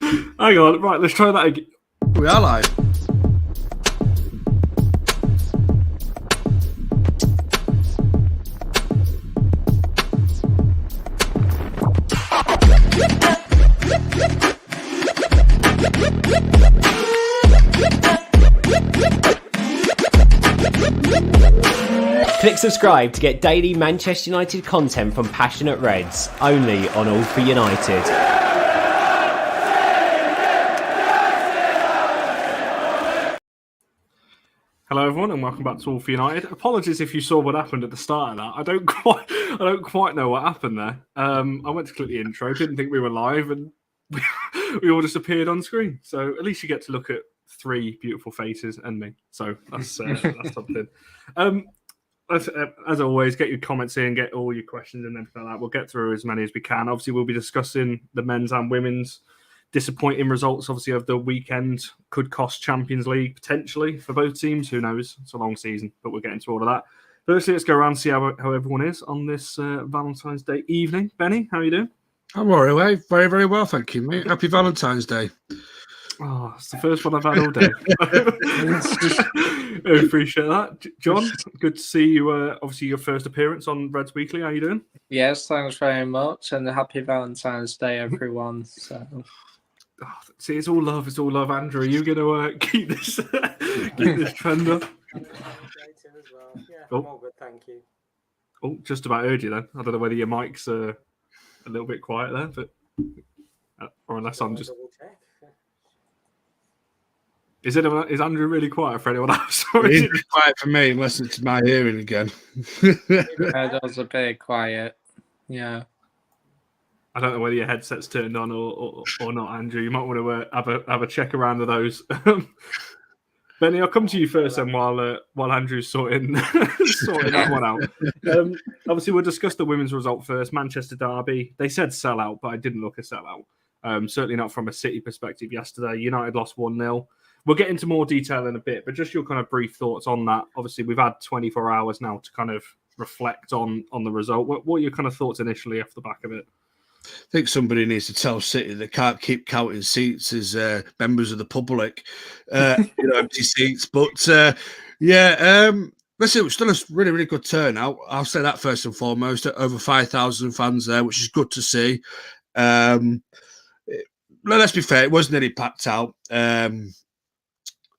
Hang on, right, let's try that again. We are live. Click subscribe to get daily Manchester United content from Passionate Reds, only on All for United. Hello everyone and welcome back to All for United. Apologies if you saw what happened at the start of that. I don't quite know what happened there. I went to click the intro, didn't think we were live, and we all just appeared on screen. So at least you get to look at three beautiful faces and me. So that's something. As always, get your comments in, get all your questions and everything like that. We'll get through as many as we can. Obviously, we'll be discussing the men's and women's disappointing results, obviously, of the weekend. Could cost Champions League, potentially, for both teams. Who knows? It's a long season, but we'll get into all of that. Firstly, let's go around and see how everyone is on this Valentine's Day evening. Benny, how are you doing? I'm all right. Very, very well, thank you, mate. Happy Valentine's Day. Oh, it's the first one I've had all day. I appreciate that. John, good to see you. Obviously, your first appearance on Reds Weekly. How are you doing? Yes, thanks very much. And happy Valentine's Day, everyone. So. Oh, see, it's all love. It's all love. Andrew, are you going to keep this trend up? Yeah, I'm all good, thank you. Oh, just about heard you then. I don't know whether your mic's a little bit quiet there, but or unless I'm just. Is Andrew really quiet for anyone else? It is quiet for me, unless it's my hearing again. That was a bit quiet. Yeah. I don't know whether your headset's turned on or not, Andrew. You might want to have a check around of those. Benny, I'll come to you first then while Andrew's sorting that one out. Obviously, we'll discuss the women's result first. Manchester derby. They said sellout, but I didn't look a sellout. Certainly not from a City perspective yesterday. United lost 1-0. We'll get into more detail in a bit, but just your kind of brief thoughts on that. Obviously, we've had 24 hours now to kind of reflect on the result. What are your kind of thoughts initially off the back of it? I think somebody needs to tell City they can't keep counting seats as members of the public, empty seats. But listen, it was still a really, really good turnout. I'll say that first and foremost. Over 5,000 fans there, which is good to see. Let's be fair, it wasn't really packed out.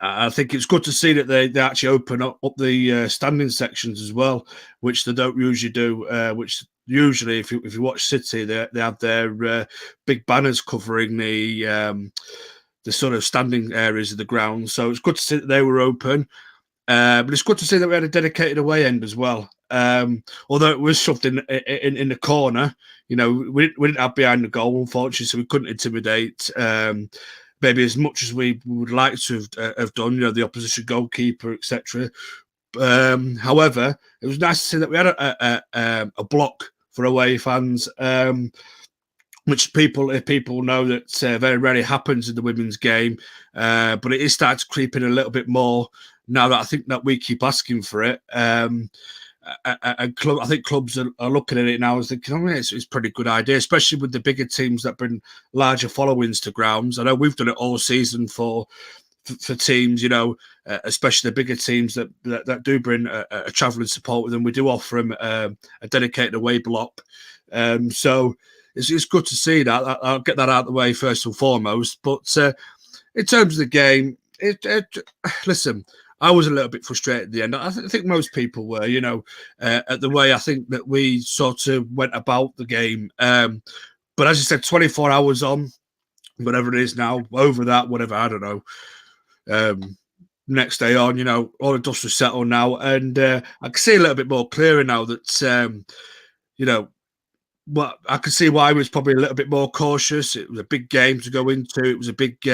I think it's good to see that they actually open up the standing sections as well, which they don't usually do. Which usually, if you watch City, they have their big banners covering the sort of standing areas of the ground. So it's good to see that they were open. But it's good to see that we had a dedicated away end as well. Although it was shoved in the corner, we didn't have behind the goal, unfortunately, so we couldn't intimidate. Maybe as much as we would like to have done, the opposition goalkeeper, etc. However, it was nice to see that we had a block for away fans, which people know that very rarely happens in the women's game, but it is starting to creep in a little bit more now that I think that we keep asking for it. I think clubs are looking at it now and thinking, it's a pretty good idea, especially with the bigger teams that bring larger followings to grounds. I know we've done it all season for teams, especially the bigger teams that do bring a travelling support with them. We do offer them a dedicated away block. So it's good to see that. I'll get that out of the way first and foremost. But in terms of the game, listen, I was a little bit frustrated at the end. I think most people were, at the way I think that we sort of went about the game. But as you said, 24 hours on, whatever it is now, over that, whatever, I don't know. Next day on, all the dust was settled now. And I can see a little bit more clearer now that, well, I can see why I was probably a little bit more cautious. It was a big game to go into. It was a big, do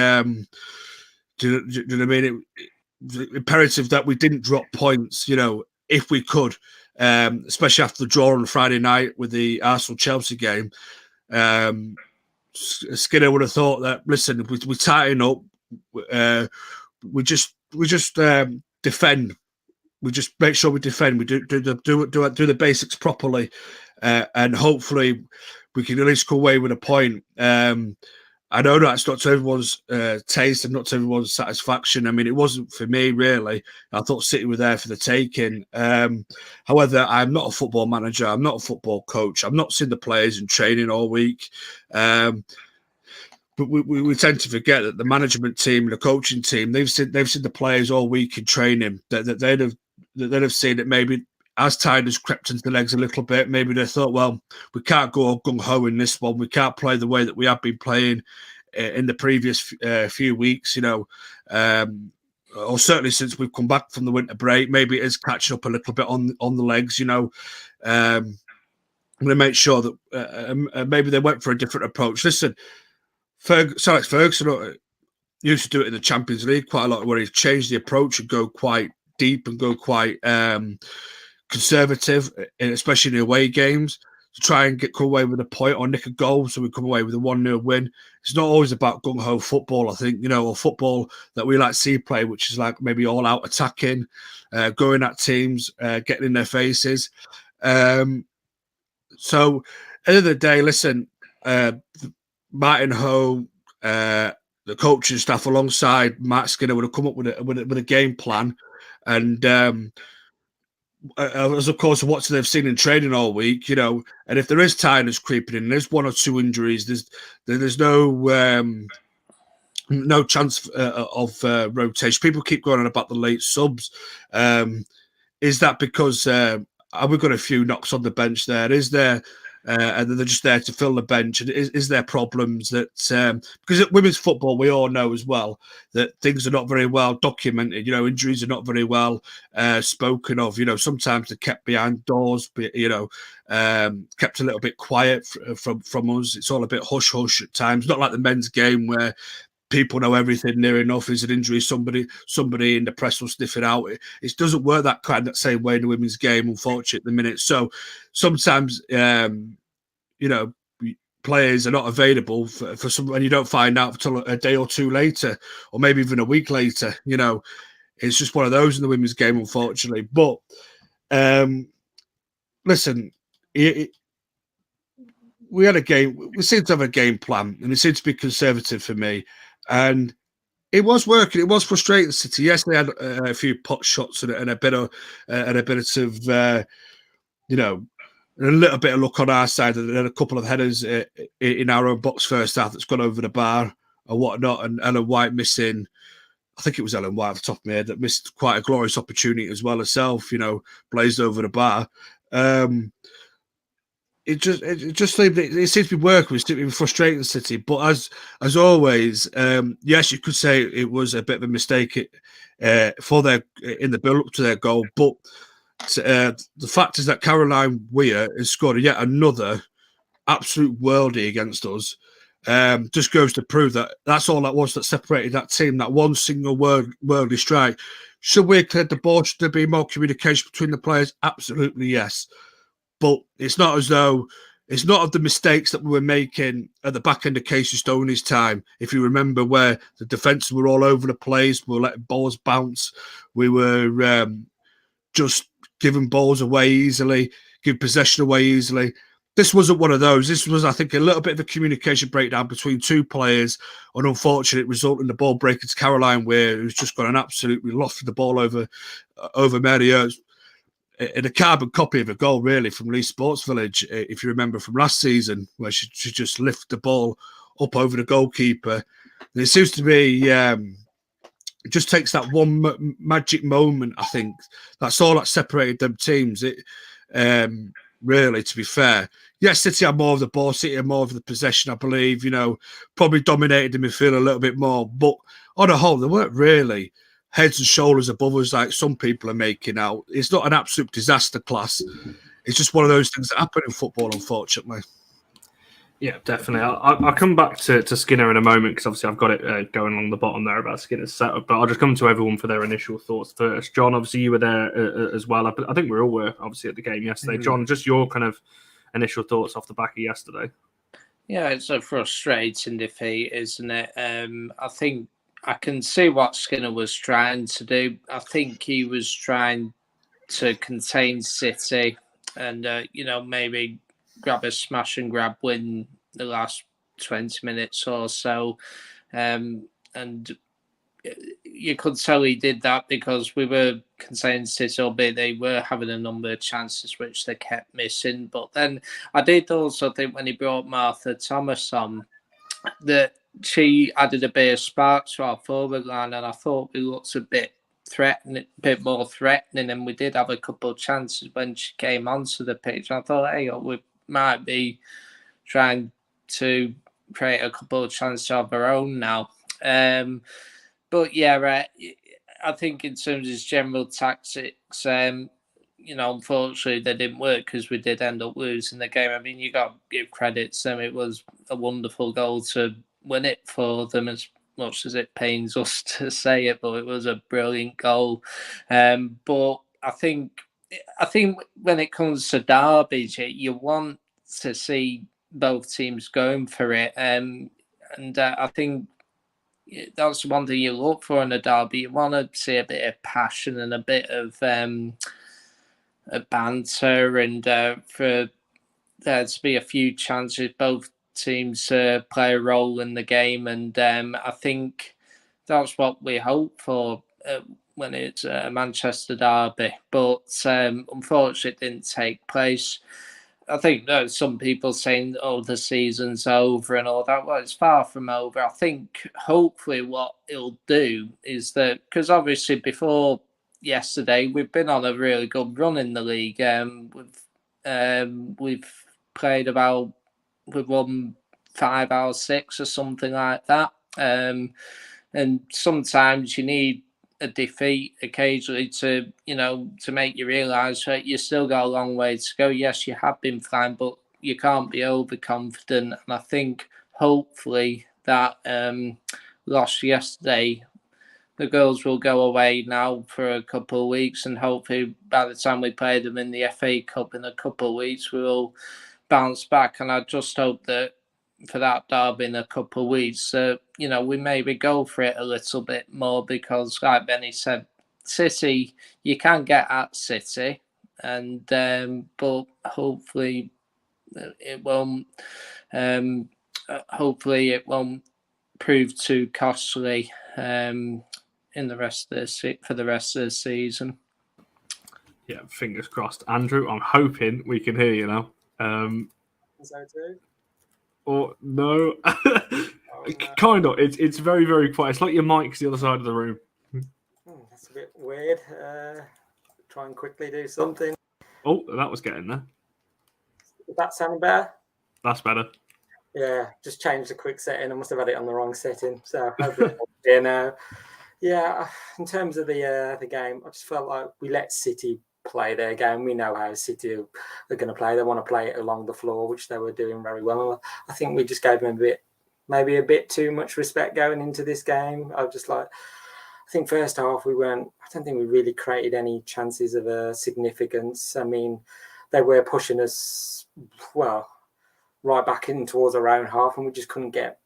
you know what I mean? It was imperative that we didn't drop points, if we could, especially after the draw on Friday night with the Arsenal-Chelsea game. Skinner would have thought that, listen, if we tighten up, we just defend. We just make sure we defend. We do the basics properly, and hopefully we can at least go away with a point. I know that's not to everyone's taste and not to everyone's satisfaction. I mean, it wasn't for me, really. I thought City were there for the taking. However, I'm not a football manager. I'm not a football coach. I've not seen the players in training all week. But we tend to forget that the management team and the coaching team, they've seen the players all week in training. That they'd have seen it maybe as tide has crept into the legs a little bit. Maybe they thought, well, we can't go gung-ho in this one. We can't play the way that we have been playing in the previous few weeks, or certainly since we've come back from the winter break. Maybe it is catching up a little bit on the legs, I'm going to make sure that maybe they went for a different approach. Listen, Sir Alex Ferguson used to do it in the Champions League quite a lot, where he changed the approach and go quite deep and go quite conservative, especially in the away games, to try and come away with a point or nick a goal, so we come away with a 1-0 win. It's not always about gung-ho football, I think, or football that we like to see play, which is like maybe all out attacking, going at teams, getting in their faces. So at the end of the day, listen, Martin Ho, the coaching staff alongside Matt Skinner would have come up with a game plan, and as of course what they've seen in training all week, and if there is tiredness creeping in, there's 1 or 2 injuries, there's no chance of rotation. People keep going on about the late subs. Is that because have we got a few knocks on the bench there? Is there? And they're just there to fill the bench. And is there problems that because at women's football, we all know as well that things are not very well documented. Injuries are not very well spoken of. Sometimes they're kept behind doors, but kept a little bit quiet from us. It's all a bit hush hush at times. Not like the men's game where people know everything near enough. Is an injury? Somebody in the press will sniff it out. It doesn't work that same way in the women's game, unfortunately, at the minute. So sometimes, players are not available for some, and you don't find out until a day or 2 later, or maybe even a week later. It's just one of those in the women's game, unfortunately. But listen, we had a game. We seemed to have a game plan, and it seemed to be conservative for me. And it was working. It was frustrating City. Yes, they had a few pot shots and a bit of a little bit of luck on our side, and then a couple of headers in our own box first half that's gone over the bar or whatnot. And Ellen White missing, I think it was Ellen White off the top of my head, that missed quite a glorious opportunity as well herself. Blazed over the bar. It just seemed it seems to be working. It's been frustrating City, but as always, yes, you could say it was a bit of a mistake for their in the build up to their goal. But the fact is that Caroline Weir has scored yet another absolute worldie against us. Just goes to prove that that's all that was that separated that team. That one single worldly strike. Should we have cleared the ball? Should there be more communication between the players? Absolutely yes. But it's not as though it's not of the mistakes that we were making at the back end of Casey Stoney's time. If you remember, where the defence were all over the place, we were letting balls bounce, we were just giving balls away easily, giving possession away easily. This wasn't one of those. This was, I think, a little bit of a communication breakdown between 2 players, an unfortunate result in the ball breaking to Caroline Weir, who's just got an absolutely lofted the ball over Mary Earps. In a carbon copy of a goal, really, from Leeds Sports Village, if you remember from last season, where she just lifted the ball up over the goalkeeper. And it seems to be, it just takes that one magic moment, I think. That's all that separated them teams. Really, to be fair. Yes, City had more of the ball, City had more of the possession, I believe, probably dominated the midfield a little bit more. But on a whole, they weren't really heads and shoulders above us like some people are making out. It's not an absolute disaster class. It's just one of those things that happen in football, unfortunately. Yeah, definitely. I'll come back to Skinner in a moment, because obviously I've got it going along the bottom there about Skinner's setup, but I'll just come to everyone for their initial thoughts first. John, obviously you were there as well. I think we all were, obviously, at the game yesterday. John, just your kind of initial thoughts off the back of yesterday. Yeah, it's a frustrating defeat, isn't it? I think I can see what Skinner was trying to do. I think he was trying to contain City and, maybe grab a smash and grab win the last 20 minutes or so. And you could tell he did that because we were conceding City, albeit they were having a number of chances which they kept missing. But then I did also think when he brought Martha Thomas on, that she added a bit of spark to our forward line, and I thought we looked a bit more threatening, and we did have a couple of chances when she came onto the pitch. I thought, hey, we might be trying to create a couple of chances of our own now. But yeah, I think in terms of his general tactics, unfortunately they didn't work because we did end up losing the game. I mean, you got to give credit to them. It was a wonderful goal to win it for them, as much as it pains us to say it, but it was a brilliant goal. But I think when it comes to derbies, you want to see both teams going for it. And I think that's one thing you look for in a derby. You want to see a bit of passion and a bit of a banter, and for there to be a few chances, both teams play a role in the game. And I think that's what we hope for when it's a Manchester derby. But unfortunately, it didn't take place. I think some people saying, "Oh, the season's over" and all that. Well, it's far from over. I think hopefully what it'll do is that, because obviously before yesterday we've been on a really good run in the league. We've played we've won 5 out of 6 or something like that. And sometimes you need a defeat occasionally to make you realise that you still got a long way to go. Yes, you have been fine, but you can't be overconfident. And I think hopefully that loss yesterday, the girls will go away now for a couple of weeks, and hopefully by the time we play them in the FA Cup in a couple of weeks, we will bounce back. And I just hope that for that derby in a couple of weeks, we maybe go for it a little bit more, because like Benny said, City, you can get at City, and but hopefully it won't prove too costly in the rest of for the rest of the season. Yeah, fingers crossed. Andrew, I'm hoping we can hear you now. So too. Or no, kind of. It's very, very quiet. It's like your mic's the other side of the room. That's a bit weird. Try and quickly do something. Oh, that was getting there. Is that sounding better? That's better. Yeah, just changed the quick setting. I must have had it on the wrong setting. So hopefully here now. Yeah, in terms of the game, I just felt like we let City play their game. We know how City are going to play. They want to play it along the floor, which they were doing very well. I think we just gave them maybe a bit too much respect going into this game. I think first half I don't think we really created any chances of significance. I mean, they were pushing us, right back in towards our own half, and we just couldn't get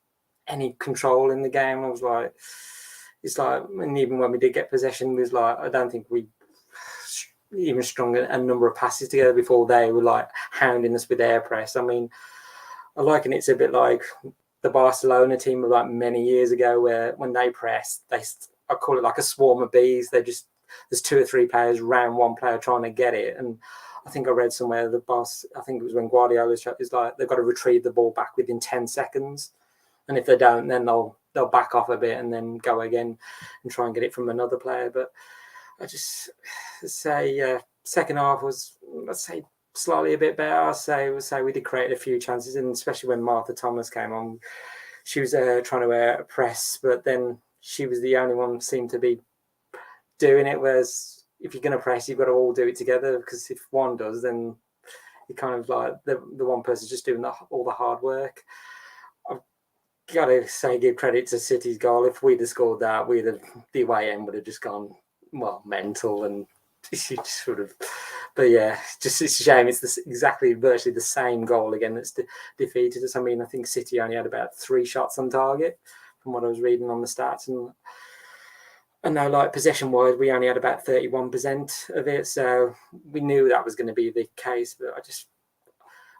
any control in the game. I was like, and even when we did get possession, it was like, I don't think we even strung a number of passes together before they were like hounding us with their press. I mean, I liken it to a bit like the Barcelona team of like many years ago, where when they press, I call it like a swarm of bees. There's 2 or 3 players around one player trying to get it. And I think I read somewhere I think it was when Guardiola is like, they've got to retrieve the ball back within 10 seconds. And if they don't, then they'll back off a bit and then go again and try and get it from another player. But I just say second half was, let's say, slightly a bit better. I say we did create a few chances, and especially when Martha Thomas came on, she was trying to press, but then she was the only one who seemed to be doing it. Whereas if you're going to press, you've got to all do it together, because if one does, then you kind of like the one person's just doing all the hard work. I've got to say, give credit to City's goal. If we'd have scored that, the away end would have just gone mental, and sort of. But yeah, just it's a shame. It's virtually the same goal again that's defeated us. I mean, I think City only had about 3 shots on target from what I was reading on the stats, and now, like, possession-wise, we only had about 31% of it. So we knew that was going to be the case. But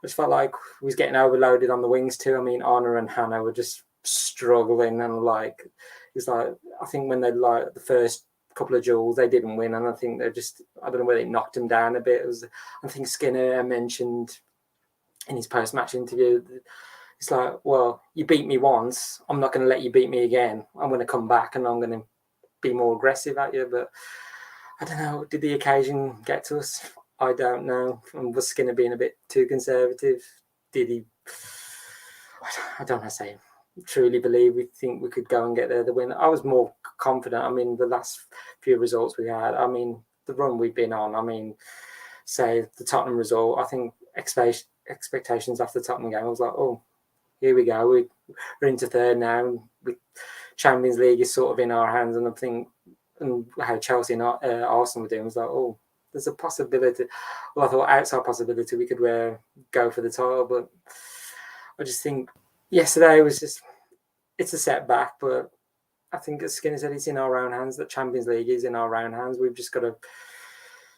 just felt like we was getting overloaded on the wings too. I mean, Anna and Hannah were just struggling, and like it's like I think when they like the first couple of duels they didn't win, and I think they're just I don't know whether they knocked them down a bit. It was I think Skinner mentioned in his post-match interview, it's like, well, you beat me once, I'm not going to let you beat me again. I'm going to come back and I'm going to be more aggressive at you. But I don't know, did the occasion get to us? I don't know. And was Skinner being a bit too conservative? Did he? I don't want to say truly believe we think we could go and get the win. I was more confident. I mean, the last few results we had, I mean, the run we've been on, I mean, say the Tottenham result, I think expectations after the Tottenham game, I was like, oh, here we go. We're into third now. Champions League is sort of in our hands, and I think and how Chelsea and Arsenal were doing was like, oh, there's a possibility. Well, I thought outside possibility we could go for the title, but I just think yesterday was just it's a setback. But I think as Skinner said, it's in our own hands. That Champions League is in our own hands. We've just got to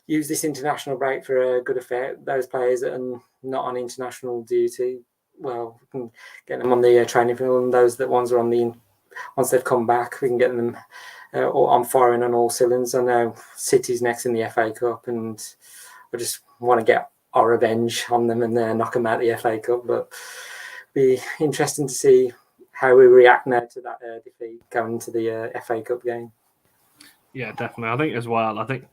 use this international break for a good effect. Those players that are not on international duty, well, we can get them on the training field, and those that ones are on the once they've come back, we can get them on firing on all cylinders. I know City's next in the FA Cup, and I just want to get our revenge on them and knock them out the FA Cup. But be interesting to see how we react now to that defeat going into the FA Cup game. Yeah, definitely. I think as well. I think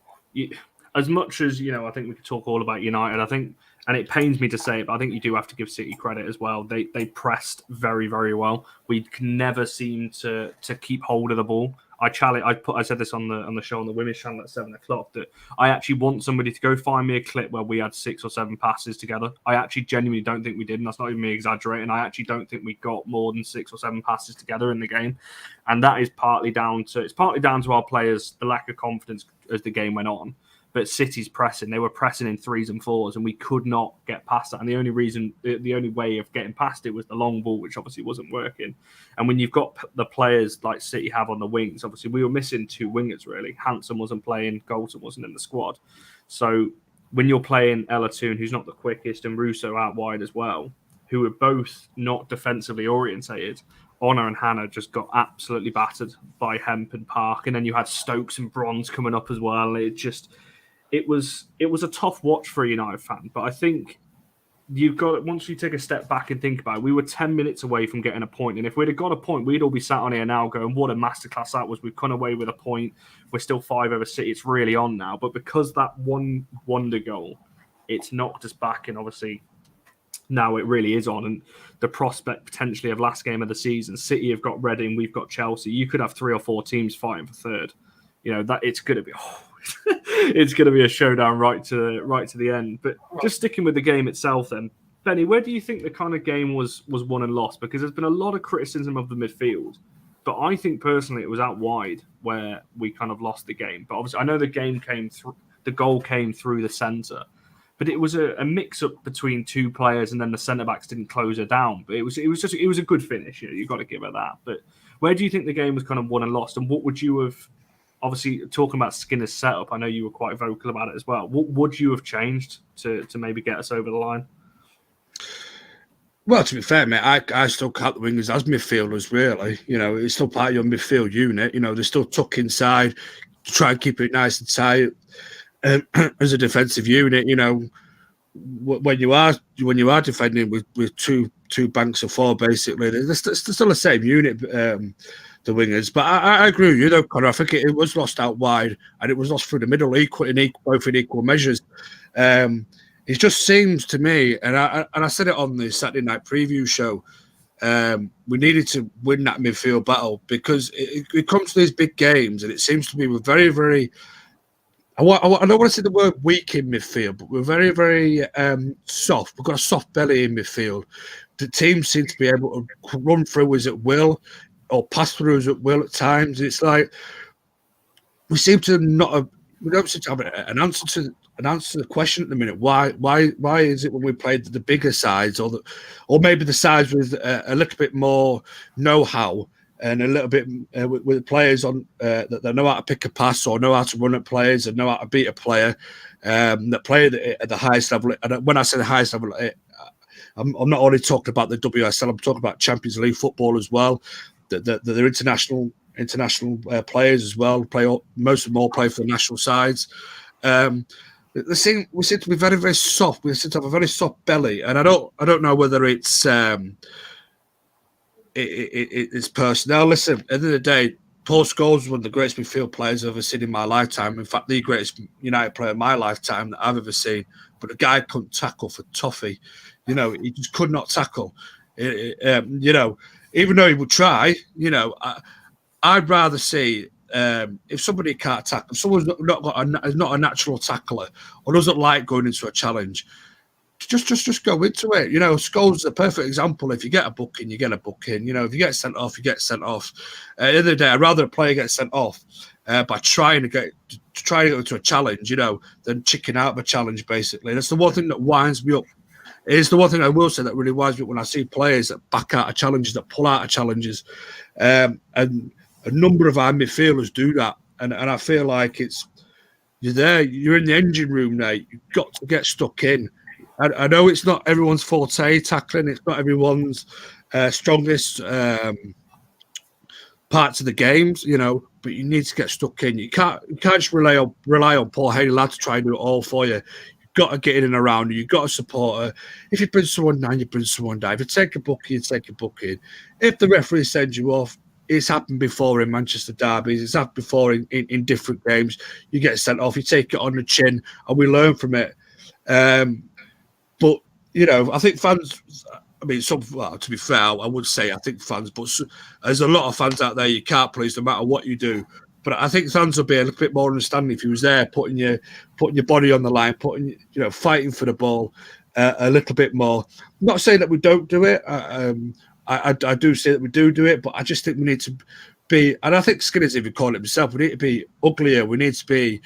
as much as I think we could talk all about United. I think, and it pains me to say it, but I think you do have to give City credit as well. They pressed very, very well. We can never seem to keep hold of the ball. I said this on the show on the women's channel at 7:00 that I actually want somebody to go find me a clip where we had 6 or 7 passes together. I actually genuinely don't think we did, and that's not even me exaggerating. I actually don't think we got more than 6 or 7 passes together in the game, and that is partly down to our players, the lack of confidence as the game went on. But City's pressing, they were pressing in 3s and 4s, and we could not get past that. And the only way of getting past it was the long ball, which obviously wasn't working. And when you've got the players like City have on the wings, obviously we were missing 2 wingers really. Hansen wasn't playing, Golson wasn't in the squad. So when you're playing Ella Toon, who's not the quickest, and Russo out wide as well, who are both not defensively orientated, Honor and Hannah just got absolutely battered by Hemp and Park. And then you had Stokes and Bronze coming up as well. It was a tough watch for a United fan, but I think once you take a step back and think about it, we were 10 minutes away from getting a point. And if we'd have got a point, we'd all be sat on here now going, what a masterclass that was. We've come away with a point. We're still 5 over City. It's really on now. But because that one wonder goal, it's knocked us back. And obviously now it really is on. And the prospect potentially of last game of the season, City have got Reading, we've got Chelsea. You could have 3 or 4 teams fighting for third. That it's going to be... it's going to be a showdown right to the end. But just sticking with the game itself then, Benny, where do you think the kind of game was won and lost? Because there's been a lot of criticism of the midfield, but I think personally it was out wide where we kind of lost the game. But obviously I know the goal came through the centre, but it was a mix-up between 2 players, and then the centre-backs didn't close it down. But it was a good finish. You've got to give it that. But where do you think the game was kind of won and lost? And what would you have... Obviously, talking about Skinner's setup, I know you were quite vocal about it as well. What would you have changed to maybe get us over the line? Well, to be fair, mate, I still count the wingers as midfielders, really. It's still part of your midfield unit. They're still tucked inside to try and keep it nice and tight. As a defensive unit, when you are defending with two banks of 4, basically, they're still the same unit. The wingers, but I agree with you, Connor. I think it was lost out wide, and it was lost through the middle, both in equal measures. It just seems to me, and I said it on the Saturday night preview show, we needed to win that midfield battle, because it comes to these big games, and it seems to be we're very, very. I don't want to say the word weak in midfield, but we're very, very soft. We've got a soft belly in midfield. The team seems to be able to run through us at will, or pass through us at will at times. It's like we seem to not have. We don't seem to have an answer to the question at the minute. Why is it when we played the bigger sides, or maybe the sides with a little bit more know-how and a little bit with players on that know how to pick a pass, or know how to run at players, and know how to beat a player, that play at the highest level. And when I say the highest level, I'm not only talking about the WSL, I'm talking about Champions League football as well. They're international players as well. Most of them all play for the national sides. We seem to be very, very soft. We seem to have a very soft belly, and I don't know whether it's it's personnel. Listen, at the end of the day, Paul Scholes was one of the greatest midfield players I've ever seen in my lifetime. In fact, the greatest United player in my lifetime that I've ever seen. But the guy couldn't tackle for toffee. You know, he just could not tackle. You know, even though he would try, you know, I'd rather see if somebody can't tackle, if someone's not a natural tackler or doesn't like going into a challenge, just go into it. You know, Scholes is a perfect example. If you get a booking, you get a booking. You know, if you get sent off, you get sent off. At the end of the day, I'd rather a player get sent off by trying to get into a challenge, you know, than chicken out of a challenge, basically. That's the one thing that winds me up. It is the one thing I will say that really winds me up when I see players that back out of challenges, that pull out of challenges. And a number of our midfielders do that. And I feel like you're there, you're in the engine room now. You've got to get stuck in. I know it's not everyone's forte, tackling. It's not everyone's strongest parts of the games, you know, but you need to get stuck in. You can't just rely on Paul Haley Lad to try and do it all for you. You've got to get in and around her. You've got to support her. If you bring someone down, you bring someone down. If you take a booking, you take a booking. If the referee sends you off, it's happened before in Manchester derbies. It's happened before in different games. You get sent off, you take it on the chin, and we learn from it. But, you know, I think fans, I mean, to be fair, I would say I think fans, but there's a lot of fans out there you can't please no matter what you do. But I think fans would be a little bit more understanding if he was there, putting your body on the line, fighting for the ball a little bit more. I'm not saying that we don't do it. I do say that we do it, but I just think we need to be, and I think Skinner's even called it himself, we need to be uglier. We need to be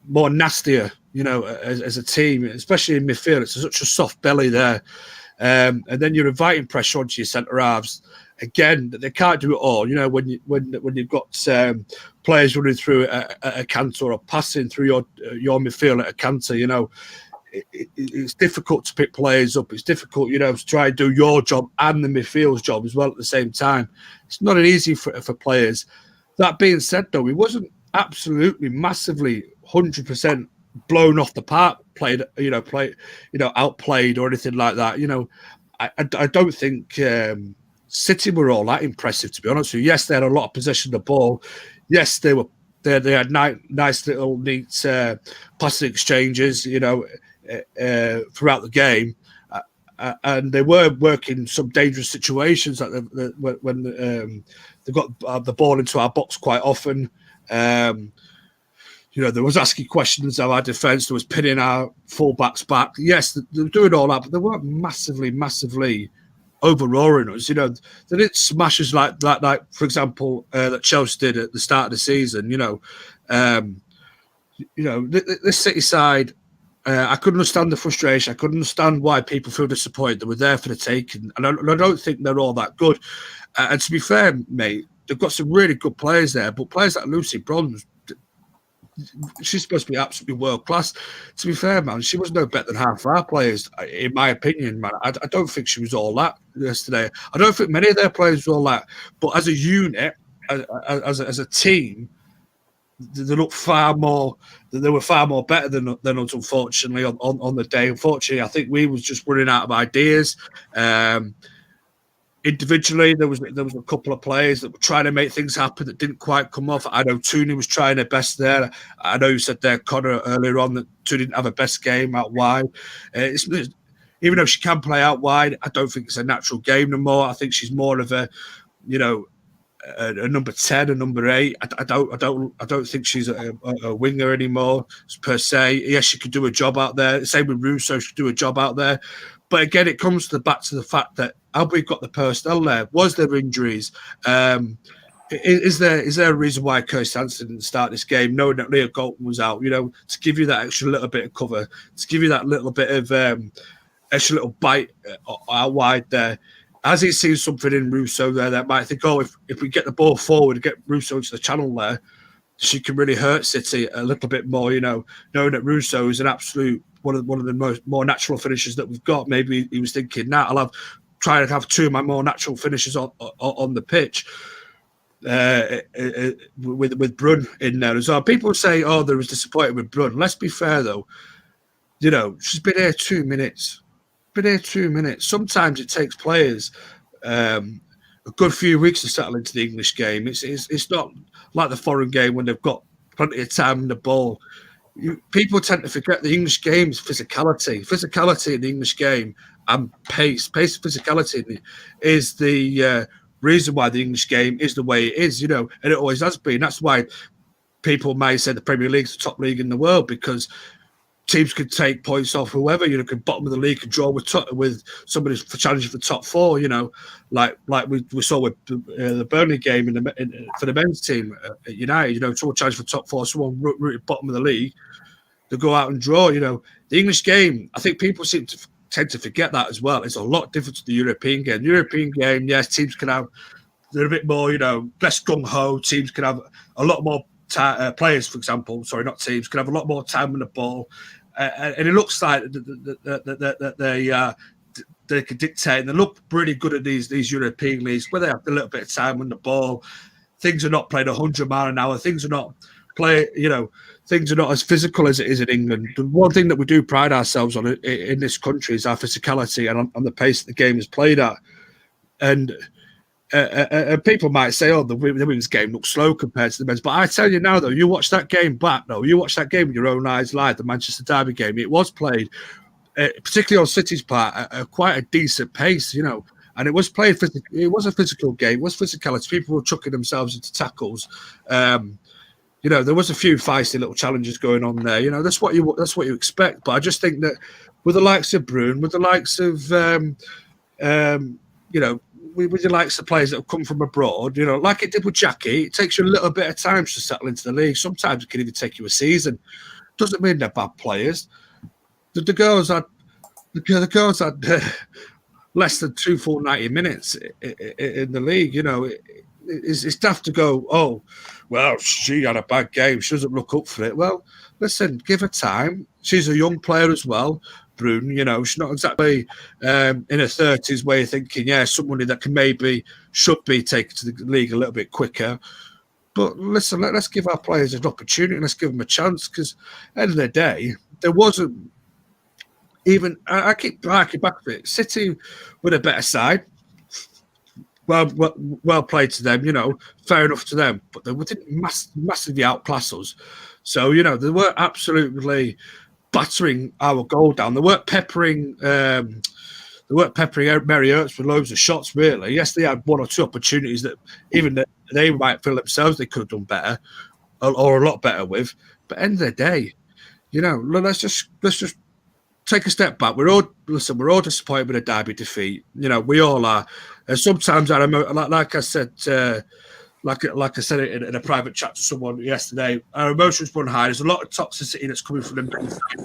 more nastier, you know, as a team, especially in midfield. It's such a soft belly there. And then you're inviting pressure onto your centre halves. Again, they can't do it all. You know, when you've got players running through a canter or passing through your midfield at a canter, you know, it's difficult to pick players up. It's difficult, you know, to try and do your job and the midfield's job as well at the same time. It's not an easy for players. That being said, though, he wasn't absolutely massively 100% blown off the park, outplayed or anything like that. You know, I don't think City were all that impressive, to be honest with you. Yes, they had a lot of possession of the ball. Yes, they had nice little neat passing exchanges, you know, throughout the game, and they were working some dangerous situations like when they got the ball into our box quite often. You know, there was asking questions of our defence. There was pinning our fullbacks back. Yes, they were doing all that, but they weren't massively overroaring us. You know, they didn't smash us like for example, that Chelsea did at the start of the season. You know, this City side, I couldn't understand the frustration. I couldn't understand why people feel disappointed. They were there for the taking, and I don't think they're all that good. And to be fair, mate, they've got some really good players there, but players like Lucy Bronze, she's supposed to be absolutely world class. To be fair, man, she was no better than half our players, in my opinion, man. I don't think she was all that yesterday. I don't think many of their players were all that. But as a unit, as a team, they look far more. They were far more better than us, unfortunately, on the day. Unfortunately, I think we was just running out of ideas. Individually, there was a couple of players that were trying to make things happen that didn't quite come off. I know Tooney was trying her best there. I know you said there, Connor, earlier on that Tooney didn't have a best game out wide. Even though she can play out wide, I don't think it's a natural game no more. I think she's more of a number 10, a number 8. I don't think she's a winger anymore per se. Yes, she could do a job out there. Same with Russo, she could do a job out there. But again, it comes back to the fact that have we got the personnel there? Was there injuries? Is there a reason why Kirsty Hansen didn't start this game, knowing that Leah Golden was out? You know, to give you that extra little bit of cover, to give you that little bit of extra little bite out wide there. Has he seen something in Russo there that might think, if we get the ball forward, get Russo into the channel there, she can really hurt City a little bit more. Knowing that Russo is an absolute one of the more natural finishers that we've got. Maybe he was thinking, "Nah, I'll try to have two of my more natural finishers on the pitch." With Brun in there as well. People say, "Oh, they was disappointed with Brun." Let's be fair though. She's been here 2 minutes. Sometimes it takes players a good few weeks to settle into the English game. It's not like the foreign game when they've got plenty of time in the ball. People tend to forget the English game is physicality in the English game, and pace and physicality is the reason why the English game is the way it is, and it always has been. That's why people may say the Premier League's the top league in the world, because teams could take points off whoever. Could bottom of the league could draw with somebody for challenging for top four. Like we saw with the Burnley game for the men's team at United. Someone challenged for top four, someone rooted bottom of the league, they go out and draw. The English game, I think people tend to forget that as well. It's a lot different to the European game. The European game, yes, teams can have they're a bit more, less gung ho. Teams can have a lot more players, for example. Sorry, not teams, can have a lot more time on the ball, and it looks like they can dictate. And they look really good at these European leagues where they have a little bit of time on the ball. Things are not played 100 miles an hour. Things are not things are not as physical as it is in England. The one thing that we do pride ourselves on in this country is our physicality and on the pace that the game is played at. And people might say, "Oh, the women's game looks slow compared to the men's." But I tell you now, though, you watch that game back, you watch that game with your own eyes live, the Manchester Derby game. It was played, particularly on City's part, at quite a decent pace, and it was played. It was a physical game. It was physicality. People were chucking themselves into tackles. There was a few feisty little challenges going on there. That's what you expect. But I just think that with the likes of Brun, with the likes of with the likes of players that have come from abroad, like it did with Jackie, it takes you a little bit of time to settle into the league. Sometimes it can even take you a season. Doesn't mean they're bad players. The girls had less than 2 full 90 minutes in the league. It's daft to go, "Oh, well, she had a bad game. She doesn't look up for it." Well, listen, give her time. She's a young player as well. Brun, she's not exactly in her 30s where you're thinking, somebody that should be taken to the league a little bit quicker. But listen, let's give our players an opportunity. Let's give them a chance, because at the end of the day, there wasn't even, I keep harking back to it, City were a better side. Well played to them, fair enough to them, but they didn't massively outclass us. So, they weren't absolutely battering our goal down. They weren't peppering Mary Earps with loads of shots, really. Yes, they had 1 or 2 opportunities that even they might feel themselves they could have done better or a lot better with. But at the end of the day, let's just take a step back. We're all disappointed with a Derby defeat. We all are. And sometimes I remember, like I said, like I said in a private chat to someone yesterday, our emotions run high. There's a lot of toxicity that's coming from them,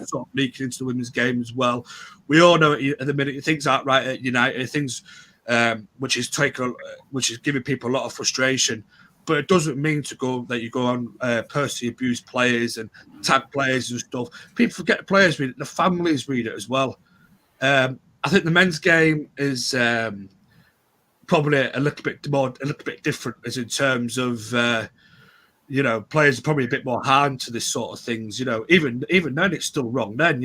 sort of leaking into the women's game as well. We all know at the minute things aren't right at United, things which is giving people a lot of frustration. But it doesn't mean that you go on personally abuse players and tag players and stuff. People forget players read it, the families read it as well. I think the men's game is probably a little bit different, as in terms of players are probably a bit more hard to this sort of things. Even then it's still wrong. Then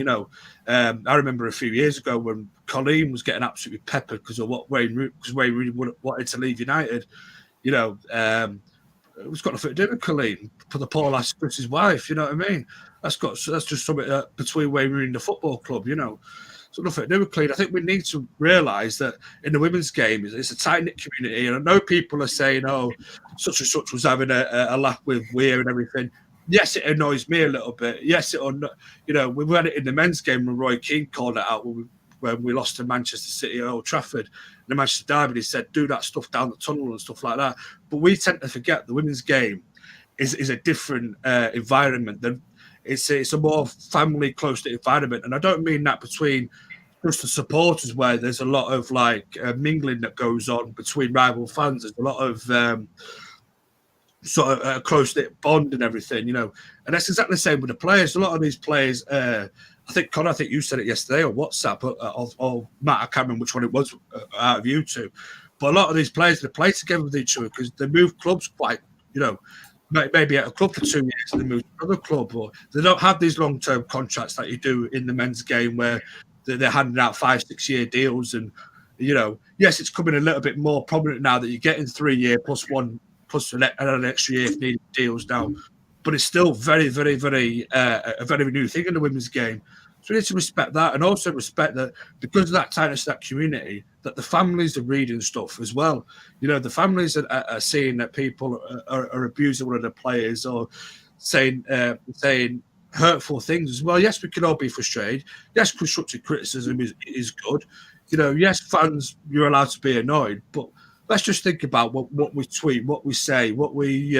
I remember a few years ago when Colleen was getting absolutely peppered because of what Wayne Rooney wanted to leave United. It's got nothing to do with Colleen for the poor lass, Chris's wife. You know what I mean? That's just something between Wayne Rooney and the football club. So nothing to do with Colleen. I think we need to realise that in the women's game, it's a tight-knit community. And I know people are saying, "Oh, such and such was having a laugh with Weir and everything." Yes, it annoys me a little bit. Yes, we had it in the men's game when Roy Keane called it out when we lost to Manchester City at Old Trafford. And the Manchester Derby, he said, "Do that stuff down the tunnel and stuff like that." But we tend to forget the women's game is a different environment. It's a more family, close-knit environment. And I don't mean that between just the supporters, where there's a lot of mingling that goes on between rival fans. There's a lot of sort of a close-knit bond and everything, you know. And that's exactly the same with the players. A lot of these players, I think, Connor, I think you said it yesterday on WhatsApp, or Matt, I can't remember which one it was out of you two. But a lot of these players, they play together with each other because they move clubs quite, you know, maybe at a club for 2 years and they move to another club. Or they don't have these long-term contracts that you do in the men's game where they're handing out 5-6 year deals. And, you know, yes, it's coming a little bit more prominent now that you're getting 3 year plus an extra year if needed deals now, but it's still very, very, very a very new thing in the women's game. So we need to respect that, and also respect that because of that tightness of that community, that the families are reading stuff as well. You know, the families are seeing that people are abusing one of the players or saying hurtful things as well. Yes, we can all be frustrated. Yes, constructive criticism is good. You know, yes, fans, you're allowed to be annoyed, but let's just think about what we tweet, what we say, what we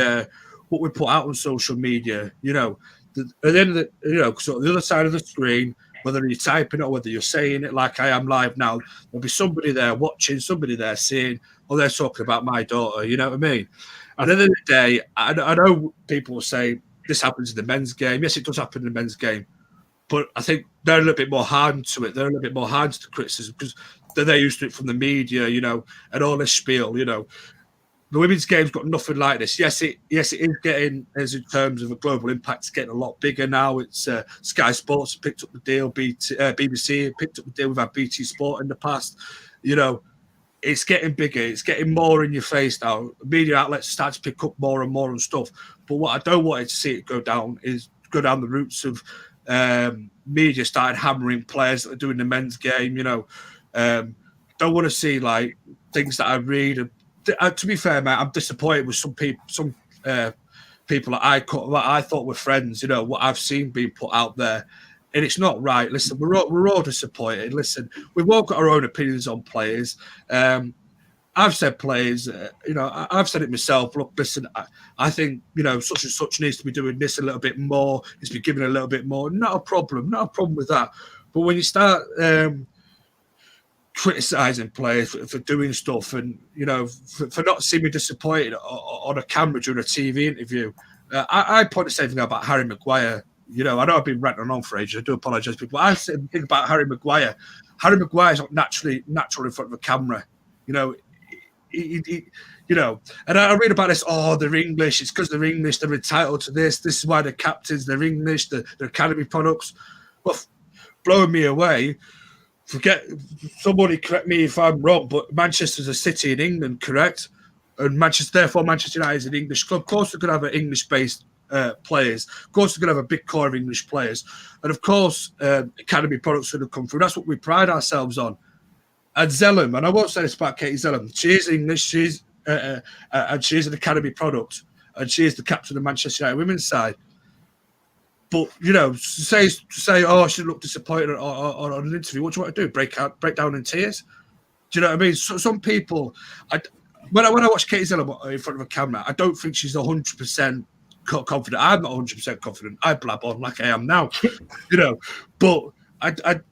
put out on social media. You know, at the end of the, you know, so the other side of the screen, whether you're typing it or whether you're saying it like I am live now, there'll be somebody there watching, somebody there seeing, or they're talking about my daughter. You know what I mean? At the end of the day, I know people will say this happens in the men's game. Yes, it does happen in the men's game, but I think they're a little bit more hardened to it. They're a little bit more hardened to criticism because they're used to it from the media, you know, and all this spiel, you know. The women's game's got nothing like this. Yes, it is getting, as in terms of a global impact, it's getting a lot bigger now. It's Sky Sports picked up the deal, BBC picked up the deal. We've had BT Sport in the past. You know, it's getting bigger. It's getting more in your face now. Media outlets start to pick up more and more and stuff. But what I don't want to see it go down the routes of media started hammering players that are doing the men's game. You know, don't want to see like things that I read. To be fair, mate, I'm disappointed with some people that I thought were friends. You know what I've seen being put out there, and it's not right. Listen, we're all disappointed. Listen, we've all got our own opinions on players. I've said players, you know, I've said it myself. Look, listen, I think, you know, such and such needs to be doing this a little bit more. Needs to be given a little bit more. Not a problem with that. But when you start criticising players for doing stuff and, you know, for not seeming disappointed on a camera during a TV interview. I point the same thing about Harry Maguire. You know, I know I've been ranting on for ages. I do apologise, people. I said think about Harry Maguire. Harry Maguire's not natural in front of a camera. You know, he you know, and I read about this. Oh, they're English. It's because they're English. They're entitled to this. This is why they're captains. They're English. They're academy products. Well, blowing me away. Somebody correct me if I'm wrong, but Manchester's a city in England, correct? And therefore Manchester United is an English club. Of course, they're going to have English-based players. Of course, they're going to have a big core of English players. And of course, academy products are going to come through. That's what we pride ourselves on. And Zellum, and I won't say this about Katie Zellum, she is English, and she is an academy product, and she is the captain of Manchester United women's side. But, you know, say, oh, she looked disappointed on an interview. What do you want to do? Break down in tears? Do you know what I mean? So, some people, when I watch Katie Zellum in front of a camera, I don't think she's 100% confident. I'm not 100% confident. I blab on like I am now, you know. But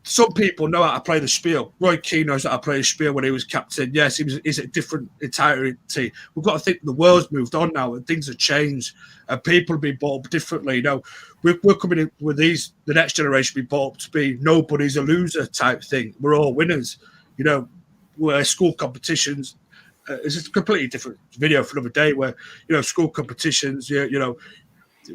some people know how to play the spiel. Roy Keane knows how to play the spiel when he was captain. Yes, he's a different entirety. We've got to think the world's moved on now and things have changed and people have been brought up differently. You know, we're coming in with the next generation being brought up to be nobody's a loser type thing. We're all winners. You know, where school competitions, it's a completely different video for another day where, you know, school competitions, you know,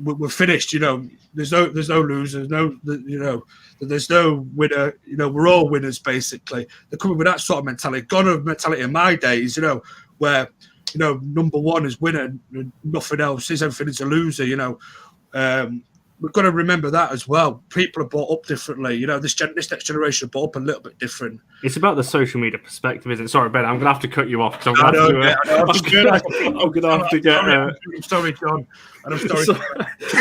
we're finished. You know, there's no losers, there's no winner. You know, we're all winners basically. They're coming with that sort of mentality. Gone of mentality in my days, you know, where, you know, number one is winner, and nothing else is. Everything is a loser. You know, we've got to remember that as well. People are brought up differently. You know, this next generation are brought up a little bit different. It's about the social media perspective, isn't it? Sorry, Ben, I'm going to have to cut you off. I'm going to have to get. I'm sorry, John. And I'm sorry.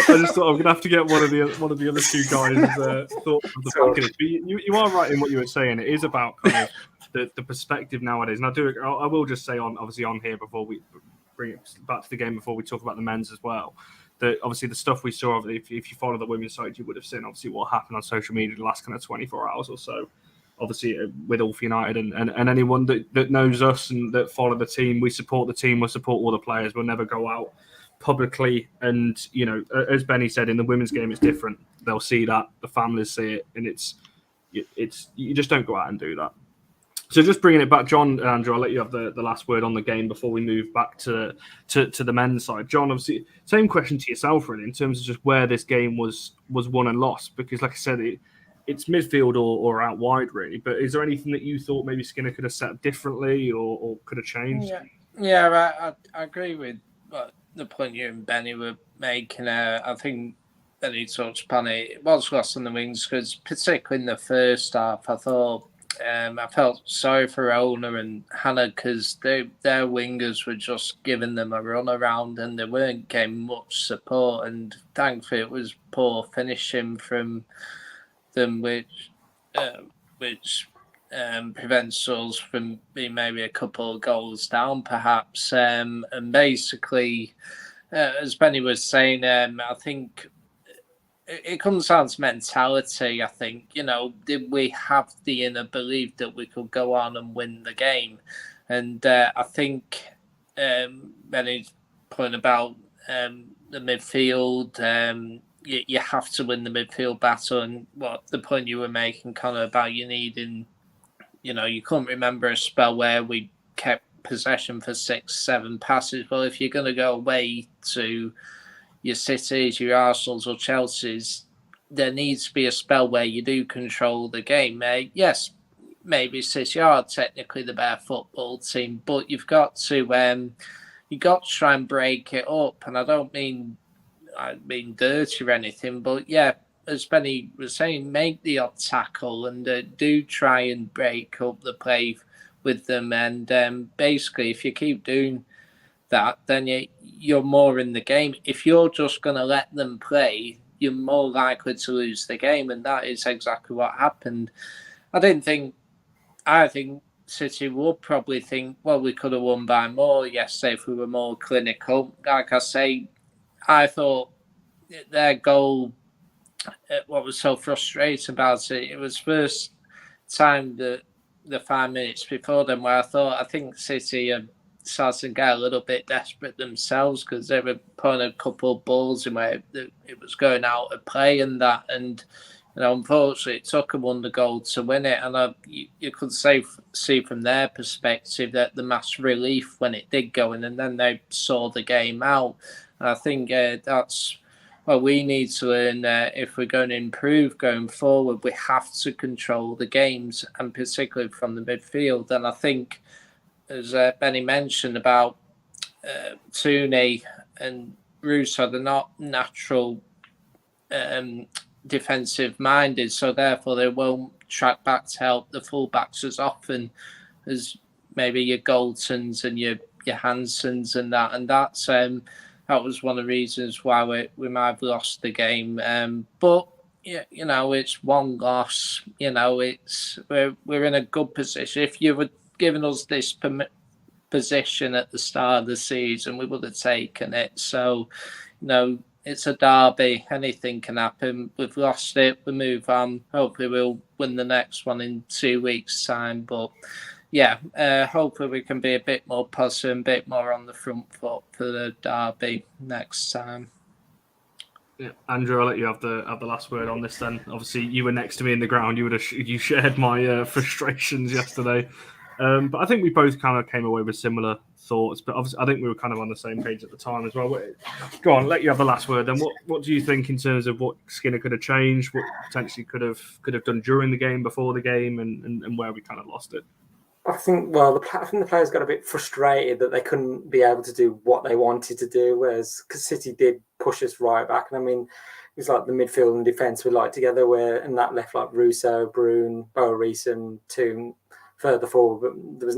I just thought I'm going to have to get one of the other two guys' thoughts of the podcast. But you are right in what you were saying. It is about kind of the perspective nowadays. And I will just say on here before we bring it back to the game, before we talk about the men's as well. That obviously the stuff we saw, if you follow the women's side, you would have seen obviously what happened on social media the last kind of 24 hours or so. Obviously with Ulf United and anyone that knows us and that follow the team, we support the team, we'll support all the players. We'll never go out publicly. And as Benny said, in the women's game, it's different. They'll see that, the families see it, and it's you just don't go out and do that. So just bringing it back, John and Andrew, I'll let you have the last word on the game before we move back to the men's side. John, obviously, same question to yourself, really, in terms of just where this game was won and lost, because, like I said, it's midfield or out wide, really. But is there anything that you thought maybe Skinner could have set up differently or could have changed? Yeah, I agree with the point you and Benny were making. I think Benny touched upon it. It was lost on the wings because, particularly in the first half, I thought I felt sorry for Ona and Hannah because their wingers were just giving them a run around and they weren't getting much support. And thankfully, it was poor finishing from them, which prevents us from being maybe a couple of goals down, perhaps. And basically, as Benny was saying, I think it comes down to mentality. I think, did we have the inner belief that we could go on and win the game? And I think Benny's point about the midfield, you have to win the midfield battle. And what the point you were making, Connor, about you needing, you couldn't remember a spell where we kept possession for 6-7 passes. Well, if you're going to go away to your Cities, your Arsenals or Chelseas, there needs to be a spell where you do control the game. Yes, maybe City are technically the better football team, but you've got to try and break it up. And I don't mean dirty or anything, but yeah, as Benny was saying, make the odd tackle and do try and break up the play with them. And basically, if you keep doing that, then you're more in the game. If you're just going to let them play, you're more likely to lose the game, and that is exactly what happened. I think City would probably think, well, we could have won by more yesterday if we were more clinical. Like I say, I thought their goal, what was so frustrating about it, it was first time that the 5 minutes before them where I think City started to get a little bit desperate themselves because they were putting a couple of balls in where it was going out of play and that. And, unfortunately, it took them one goal to win it. And you could see from their perspective that the mass relief when it did go in, and then they saw the game out. And I think that's what we need to learn. If we're going to improve going forward, we have to control the games, and particularly from the midfield. And I think, as Benny mentioned about Tooney and Russo, they're not natural defensive minded, so therefore they won't track back to help the fullbacks as often as maybe your Galtons and your Hansons and that. And that's that was one of the reasons why we might have lost the game. But it's one loss. We're in a good position. If you were giving us this position at the start of the season, we would have taken it. So, it's a derby. Anything can happen. We've lost it. We move on. Hopefully, we'll win the next one in 2 weeks' time. But yeah, hopefully we can be a bit more positive, a bit more on the front foot for the derby next time. Yeah, Andrew, I'll let you have the last word on this. Then, obviously, you were next to me in the ground. You shared my frustrations yesterday, but I think we both kind of came away with similar thoughts. But obviously, I think we were kind of on the same page at the time as well. Go on, let you have the last word. Then, what do you think in terms of what Skinner could have changed, what potentially could have done during the game, before the game, and where we kind of lost it? I think the players got a bit frustrated that they couldn't be able to do what they wanted to do, whereas because City did push us right back. And I mean, it was like the midfield and defence were like together, and that left like Russo, Brune, Boris, and Toon further forward. But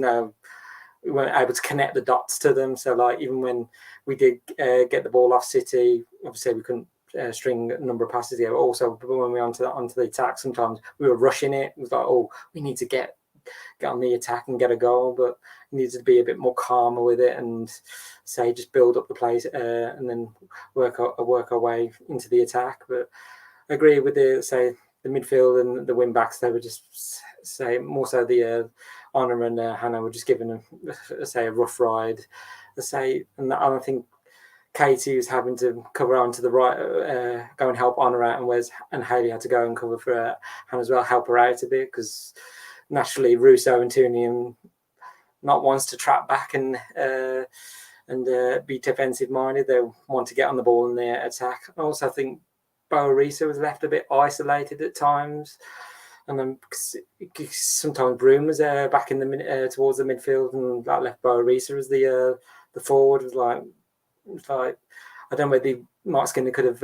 we weren't able to connect the dots to them. So like even when we did get the ball off City, obviously we couldn't string a number of passes together. Also, when we were onto the attack, sometimes we were rushing it. It was like, we need to get on the attack and get a goal, but needs to be a bit more calmer with it and just build up the plays and then work our way into the attack. But I agree with the midfield and the wing backs. They were just more so the Honor and Hannah were just giving a rough ride. And I think Katie was having to cover on to the right, go and help Honor out, and Hayley had to go and cover for Hannah as well, help her out a bit, because naturally Russo and Tooney not wants to trap back and be defensive minded. They want to get on the ball in their attack. I also think Bo Arisa was left a bit isolated at times, and then sometimes Broom was back in the towards the midfield, and that left Bo Arisa as the forward. It was like I don't know whether Mark Skinner could have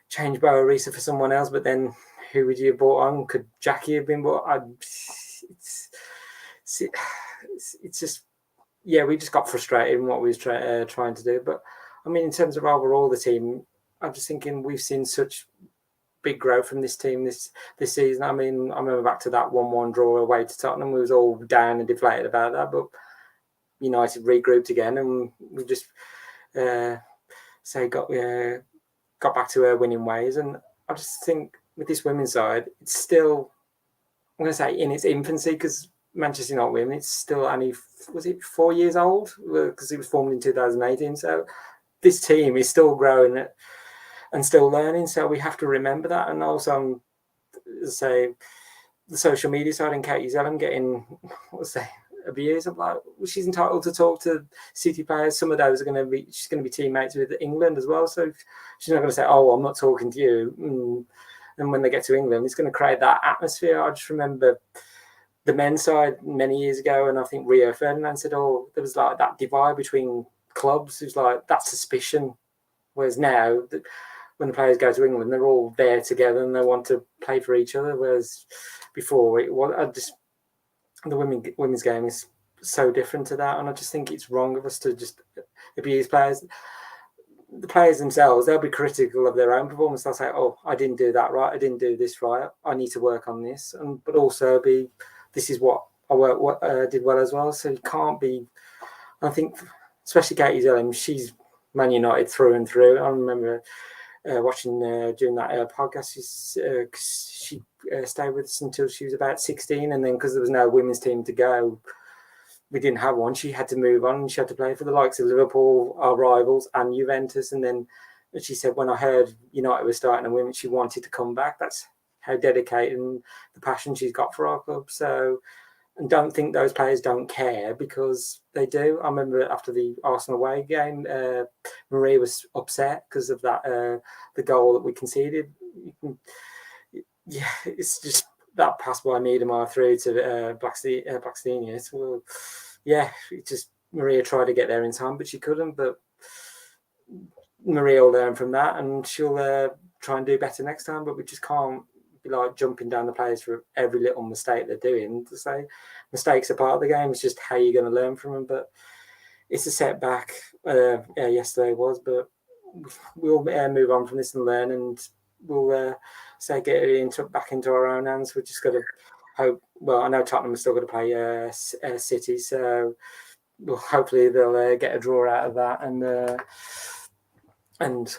changed Bo Arisa for someone else, but then who would you have brought on? Could Jackie have been brought? It's just, yeah, we just got frustrated in what we was trying to do. But I mean, in terms of overall the team, I'm just thinking we've seen such big growth from this team this season. I mean, I remember back to that 1-1 draw away to Tottenham. We was all down and deflated about that, but United regrouped again, and we just got back to our winning ways. And I just think with this women's side, it's still, I'm going to say, in its infancy, because Manchester United women, it's still only, was it 4 years old? Because it was formed in 2018. So this team is still growing and still learning. So we have to remember that. And also, say, the social media side and Katie Zellum getting, abused. I'm like, well, she's entitled to talk to City players. Some of those she's going to be teammates with England as well. So she's not going to say, "Oh, I'm not talking to you." And when they get to England, it's going to create that atmosphere. I just remember the men's side many years ago, and I think Rio Ferdinand said, "Oh, there was like that divide between clubs." It was like that suspicion. Whereas now, when the players go to England, they're all there together and they want to play for each other. Whereas before, the women's game is so different to that, and I just think it's wrong of us to just abuse players. The players themselves, they'll be critical of their own performance. They'll say, "Oh, I didn't do that right. I didn't do this right. I need to work on this." But also this is what I did well as well. So you can't be. I think, especially Katie Zellum, she's Man United through and through. I remember watching during that podcast. She stayed with us until she was about 16, and then because there was no women's team to go, we didn't have one. She had to move on, and she had to play for the likes of Liverpool, our rivals, and Juventus. And then she said, when I heard United was starting a women, she wanted to come back. That's how dedicated and the passion she's got for our club. So, and don't think those players don't care, because they do. I remember after the Arsenal away game, Maria was upset because of that the goal that we conceded. Yeah, it's just that pass by Miedemar through to Blackstenius. Well, yeah, it just Maria tried to get there in time, but she couldn't. But Maria will learn from that, and she'll try and do better next time. But we just can't be like jumping down the players for every little mistake they're doing. To say mistakes are part of the game. It's just how you're going to learn from them. But it's a setback. Yesterday was, but we'll move on from this and learn, and we'll get it back into our own hands. We've just got to hope. Well, I know Tottenham are still going to play City, so hopefully they'll get a draw out of that,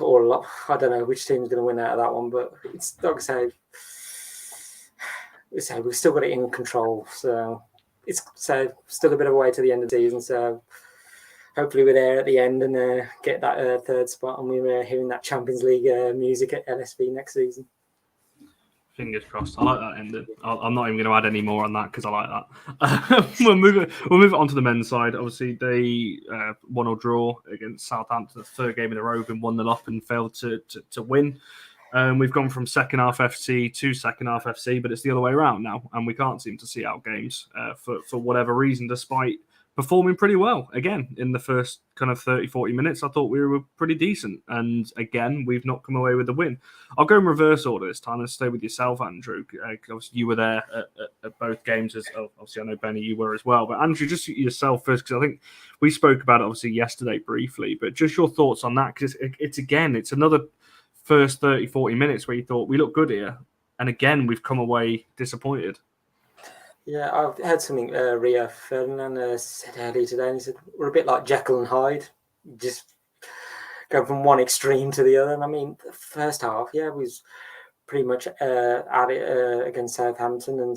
or a lot. I don't know which team's going to win out of that one, but it's like I say, we've still got it in control. So it's still a bit of a way to the end of the season. So hopefully we're there at the end and get that third spot, and we're hearing that Champions League music at LSV next season. Fingers crossed. I like that ending. I'm not even going to add any more on that because I like that. We'll move it on to the men's side. Obviously, they 1-0 draw against Southampton, the third game in a row, been 1-0 up and failed to win. We've gone from second half FC to second half FC, but it's the other way around now, and we can't seem to see out games for whatever reason, despite performing pretty well. Again, in the first kind of 30-40 minutes, I thought we were pretty decent. And again, we've not come away with the win. I'll go in reverse order this time and stay with yourself, Andrew. Obviously, you were there at both games. Obviously, I know, Benny, you were as well. But Andrew, just yourself first, because I think we spoke about it obviously yesterday briefly. But just your thoughts on that, because it's another first 30-40 minutes where you thought, we look good here. And again, we've come away disappointed. Yeah, I've heard something Rio Ferdinand said earlier today, and he said, we're a bit like Jekyll and Hyde, just go from one extreme to the other. And I mean, the first half, was pretty much at it against Southampton. And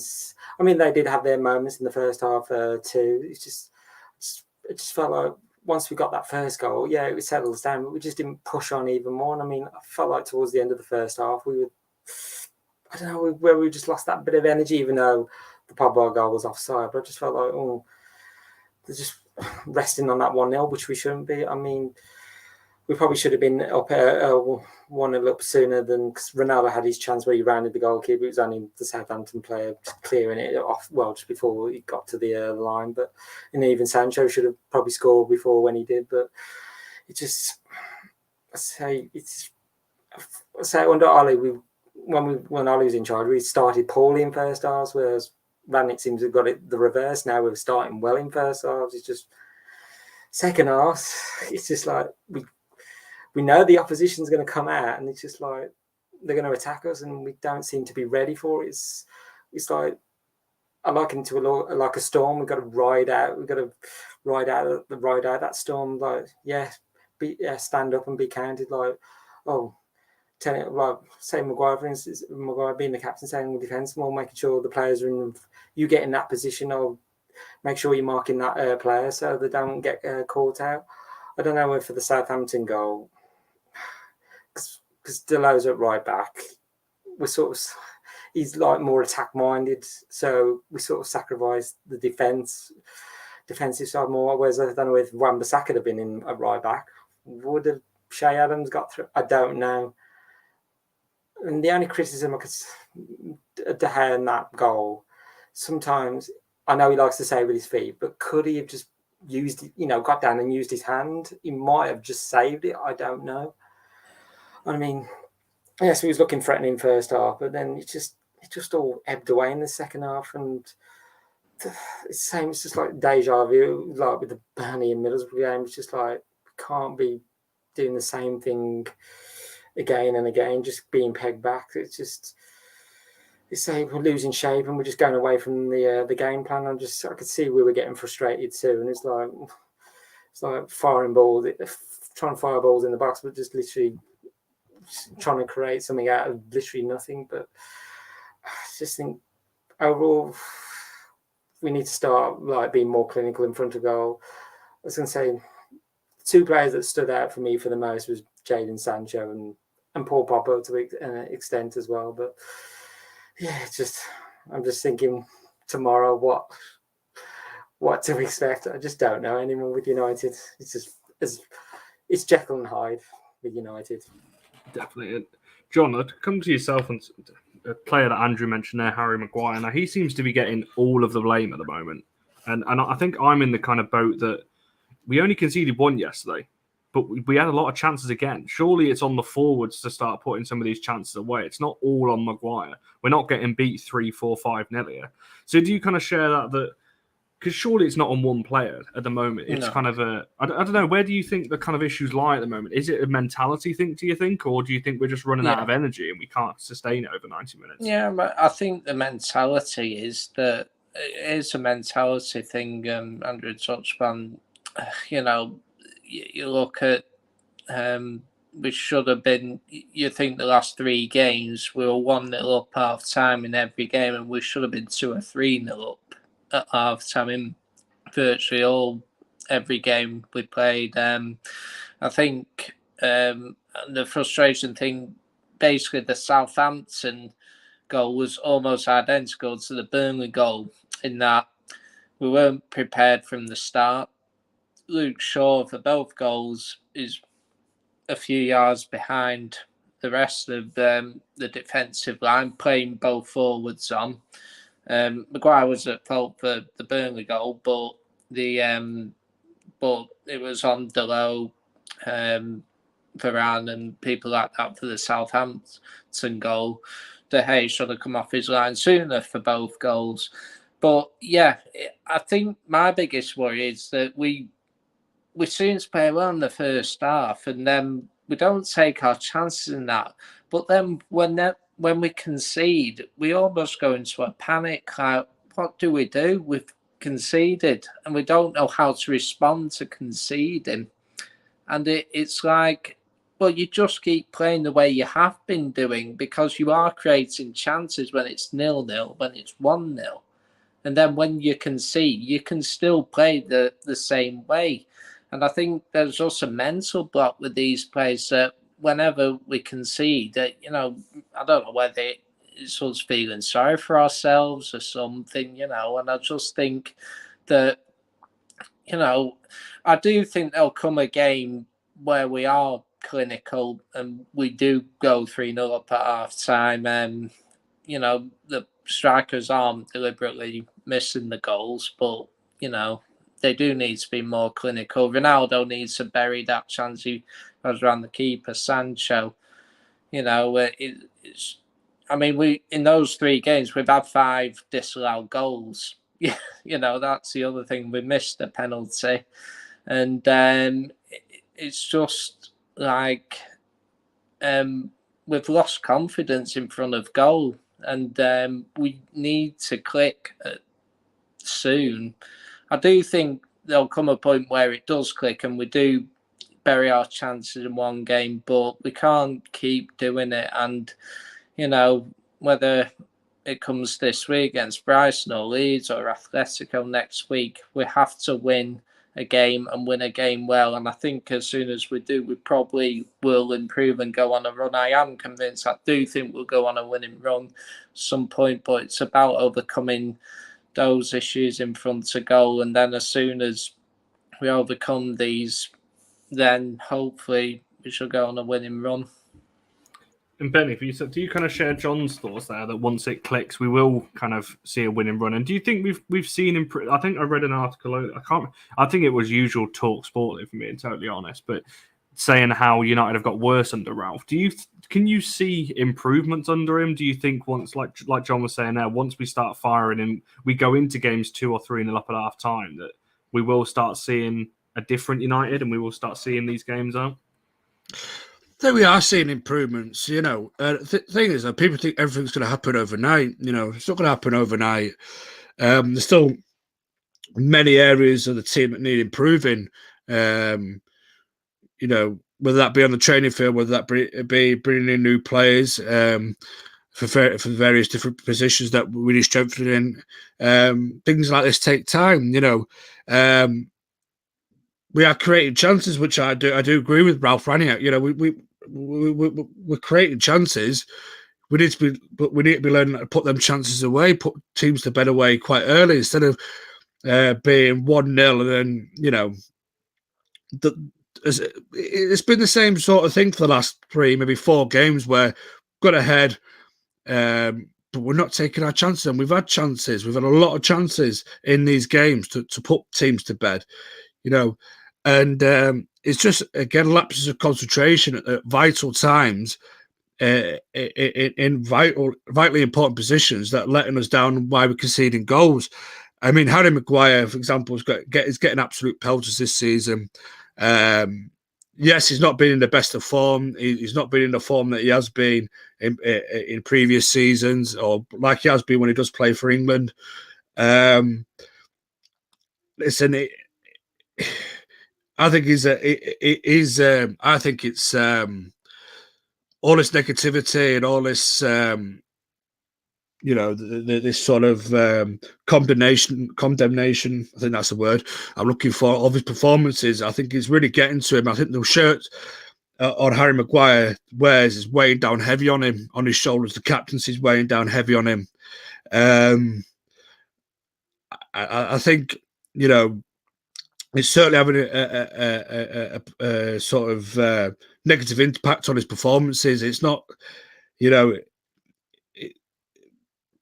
I mean, they did have their moments in the first half too. It just felt like once we got that first goal, yeah, it settled us down, but we just didn't push on even more. And I mean, I felt like towards the end of the first half, we were, I don't know, where we just lost that bit of energy, even though the Pogba goal was offside. But I just felt like, oh, they're just resting on that 1-0, which we shouldn't be. I mean, we probably should have been up 1-0 up sooner than, because Ronaldo had his chance where he rounded the goalkeeper. It was only the Southampton player clearing it off, well, just before he got to the line. But and even Sancho should have probably scored before when he did. But it just, I say under Oli, when Oli was in charge, we started poorly in first halves, whereas Ranić seems to have got it the reverse. Now we're starting well in first halves. It's just second half. It's just like we know the opposition's going to come out, and it's just like they're going to attack us, and we don't seem to be ready for it. It's like I liken it to like a storm. We've got to ride out. We've got to ride out that storm. Like stand up and be counted. Like like say Maguire, for instance, Maguire being the captain, saying we're defensible, making sure the players are in. You get in that position, or make sure you're marking that player so they don't get caught out. I don't know if for the Southampton goal, because Deleu's at right back, he's like more attack minded, so we sort of sacrificed the defensive side more. Whereas I don't know if Wan-Bissaka had been in at right back, would have Shea Adams got through? I don't know. And the only criticism I could De Gea in that goal, sometimes I know he likes to say with his feet, but could he have just used, got down and used his hand? He might have just saved it. I don't know. I mean, yes, he was looking threatening first half, but then it just all ebbed away in the second half, and it's the same. It's just like deja vu, like with the Burnley and Middlesbrough game. It's just like can't be doing the same thing again and again, just being pegged back. It's like we're losing shape and we're just going away from the game plan. I could see we were getting frustrated too, and it's like firing balls, trying to fire balls in the box, but just literally trying to create something out of literally nothing. But I just think overall we need to start like being more clinical in front of goal. I was going to say two players that stood out for me for the most was Jadon Sancho and Paul Pogba to an extent as well. But yeah, I'm just thinking tomorrow what to expect. I just don't know anymore with United. It's Jekyll and Hyde with United. Definitely. John, I'd come to yourself and a player that Andrew mentioned there, Harry Maguire. Now, he seems to be getting all of the blame at the moment. And I think I'm in the kind of boat that we only conceded one yesterday, but we had a lot of chances again. Surely it's on the forwards to start putting some of these chances away. It's not all on Maguire. We're not getting beat 3-4-5-0 here. So do you kind of share that because surely it's not on one player at the moment. It's kind of I don't know, where do you think the kind of issues lie at the moment? Is it a mentality thing, do you think? Or do you think we're just running out of energy and we can't sustain it over 90 minutes? Yeah, but I think the mentality is that it is a mentality thing. Andrew touched on, you look at, we should have been, you think the last three games, we were 1-0 up half time in every game, and we should have been 2 or 3-0 up at half time in virtually every game we played. I think the frustration thing, basically the Southampton goal was almost identical to the Burnley goal in that we weren't prepared from the start. Luke Shaw for both goals is a few yards behind the rest of the defensive line, playing both forwards on. Maguire was at fault for the Burnley goal, but but it was on Deleuze, Varane and people like that for the Southampton goal. De Gea should have come off his line sooner for both goals. But yeah, I think my biggest worry is that we seem to play well in the first half, and then we don't take our chances in that. But then when we concede, we almost go into a panic. Like, what do? We've conceded, and we don't know how to respond to conceding. And it's like, well, you just keep playing the way you have been doing, because you are creating chances when it's 0-0, when it's 1-0. And then when you concede, you can still play the same way. And I think there's just a mental block with these players that whenever we concede, that I don't know whether it's us feeling sorry for ourselves or something, and I just think that, I do think there'll come a game where we are clinical and we do go 3-0 up at half time. The strikers aren't deliberately missing the goals, but, they do need to be more clinical. Ronaldo needs to bury that chance he was around the keeper. Sancho, it's. I mean, we in those 3 games we've had 5 disallowed goals. That's the other thing. We missed a penalty, and it's just like we've lost confidence in front of goal, and we need to click soon. I do think there'll come a point where it does click and we do bury our chances in one game, but we can't keep doing it. And, whether it comes this week against Brighton or Leeds or Atletico next week, we have to win a game and win a game well. And I think as soon as we do, we probably will improve and go on a run. I am convinced. I do think we'll go on a winning run some point, but it's about overcoming those issues in front of goal, and then as soon as we overcome these, then hopefully we shall go on a winning run. And Benny, do you kind of share John's thoughts there that once it clicks, we will kind of see a winning run? And do you think we've seen I think I read an article. I think it was Usual Talk Sport, if I'm being totally honest, but saying how United have got worse under Ralph. Can you see improvements under him? Do you think once, like John was saying there, once we start firing and we go into games 2 or 3-0 up at half time, that we will start seeing a different United and we will start seeing these games out? I think we are seeing improvements. The thing is that people think everything's going to happen overnight. It's not going to happen overnight. There's still many areas of the team that need improving. Whether that be on the training field, whether that be bringing in new players for various different positions that we need strengthening. Things like this take time. We are creating chances, which I do agree with Ralph Ranieri. We're creating chances. We need to be learning to put them chances away, put teams to bed away quite early instead of being 1-0 and then it's been the same sort of thing for the last 3, maybe 4 games where we've got ahead, but we're not taking our chances. And we've had chances. We've had a lot of chances in these games to put teams to bed, And it's just, again, lapses of concentration at vital times in vitally important positions that are letting us down while we're conceding goals. I mean, Harry Maguire, for example, is getting absolute pelters this season. Yes, he's not been in the best of form. He's not been in the form that he has been in previous seasons, or like he has been when he does play for England. Listen, I think I think it's all this negativity and all this, this sort of condemnation. I think that's the word I'm looking for. Of his performances, I think it's really getting to him. I think the shirt on Harry Maguire wears is weighing down heavy on him, on his shoulders. The captaincy is weighing down heavy on him. I think it's certainly having a sort of negative impact on his performances. It's not,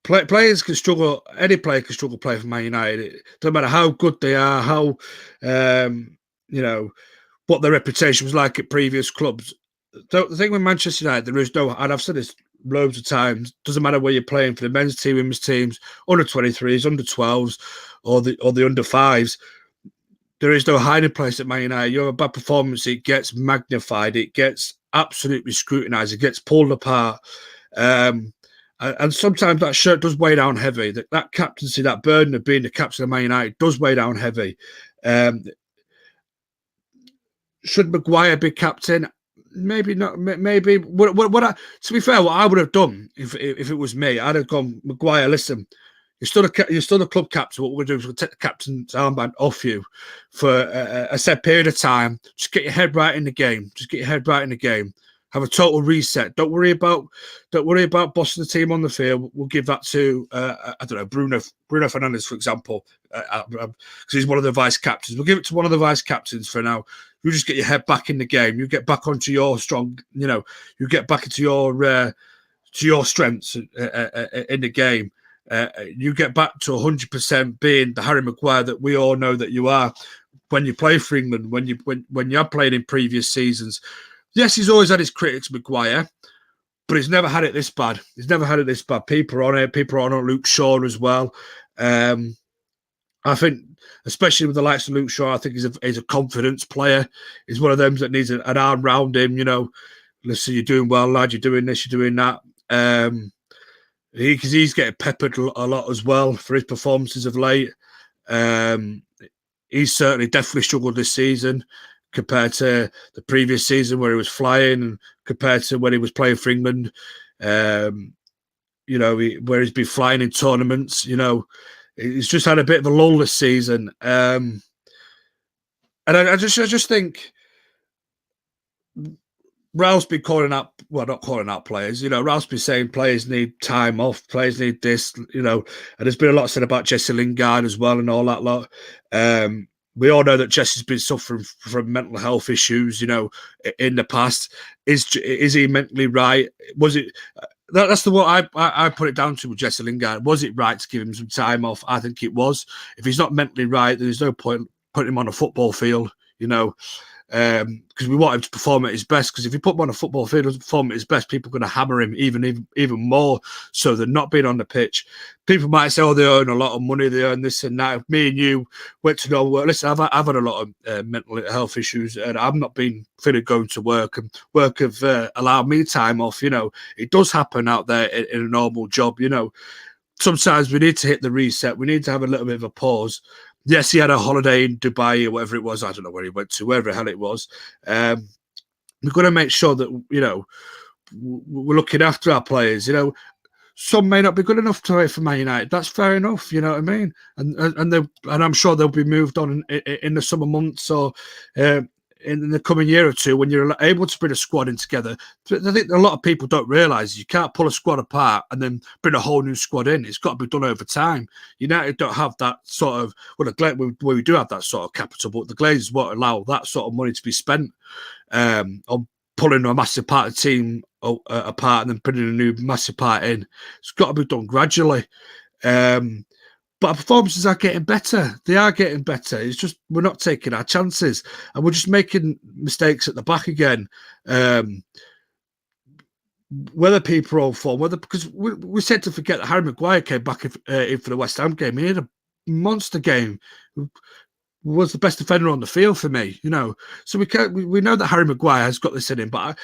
players can struggle. Any player can struggle playing for Man United. It doesn't matter how good they are, how what their reputation was like at previous clubs. The thing with Manchester United, there is no, and I've said this loads of times, doesn't matter where you're playing for the men's team, women's teams, under 23s, under 12s, or the under 5s. There is no hiding place at Man United. You have a bad performance, it gets magnified, it gets absolutely scrutinised, it gets pulled apart. And sometimes that shirt does weigh down heavy. That captaincy, that burden of being the captain of Man United does weigh down heavy. Should Maguire be captain? Maybe not. Maybe. To be fair, what I would have done if it was me, I'd have gone, Maguire, listen, You're still the club captain. What we're doing is we'll take the captain's armband off you for a set period of time. Just get your head right in the game. Have a total reset. Don't worry about bossing the team on the field. We'll give that to I don't know, Bruno Fernandes, for example, because he's one of the vice captains. We'll give it to one of the vice captains for now. You just get your head back in the game. You get back onto your strong. You get back into your strengths in the game. You get back to 100% being the Harry Maguire that we all know that you are when you play for England. When you have played in previous seasons. Yes, he's always had his critics, Maguire, but he's never had it this bad. People are on it. People are on Luke Shaw as well. I think, especially with the likes of Luke Shaw, I think he's a confidence player. He's one of them that needs an arm round him. Listen, you're doing well, lad. You're doing this, you're doing that. Because he's getting peppered a lot as well for his performances of late. He's definitely struggled this season compared to the previous season where he was flying, and compared to when he was playing for England. Where he's been flying in tournaments. He's just had a bit of a lull this season. And I just think Ralph's been not calling out players. Ralph's been saying players need time off, players need this, and there's been a lot said about Jesse Lingard as well and all that lot. We all know that Jesse's been suffering from mental health issues, in the past. Is he mentally right? Was it... That's the what I put it down to with Jesse Lingard. Was it right to give him some time off? I think it was. If he's not mentally right, then there's no point putting him on a football field, because we want him to perform at his best. Because if you put him on a football field and perform at his best, people are going to hammer him even more so than not being on the pitch. People might say, "Oh, they earn a lot of money, they earn this and that." If me and you went to know work, listen, I've had a lot of mental health issues, and I've not been feeling going to work, and work have allowed me time off. It does happen out there in a normal job. Sometimes we need to hit the reset. We need to have a little bit of a pause. Yes, he had a holiday in Dubai or whatever it was. I don't know where he went to, wherever the hell it was. We've got to make sure that, we're looking after our players. Some may not be good enough to play for Man United. That's fair enough. You know what I mean? And I'm sure they'll be moved on in the summer months or in the coming year or two when you're able to bring a squad in together. I think a lot of people don't realise you can't pull a squad apart and then bring a whole new squad in. It's got to be done over time. United don't have that sort of... we do have that sort of capital, but the Glazers won't allow that sort of money to be spent on pulling a massive part of the team apart and then putting a new massive part in. It's got to be done gradually. But our performances are getting better. They are getting better. It's just we're not taking our chances, and we're just making mistakes at the back again. Whether people are all for because we said to forget that Harry Maguire came back in for the West Ham game. He had a monster game. Was the best defender on the field for me, So we know that Harry Maguire has got this in him, but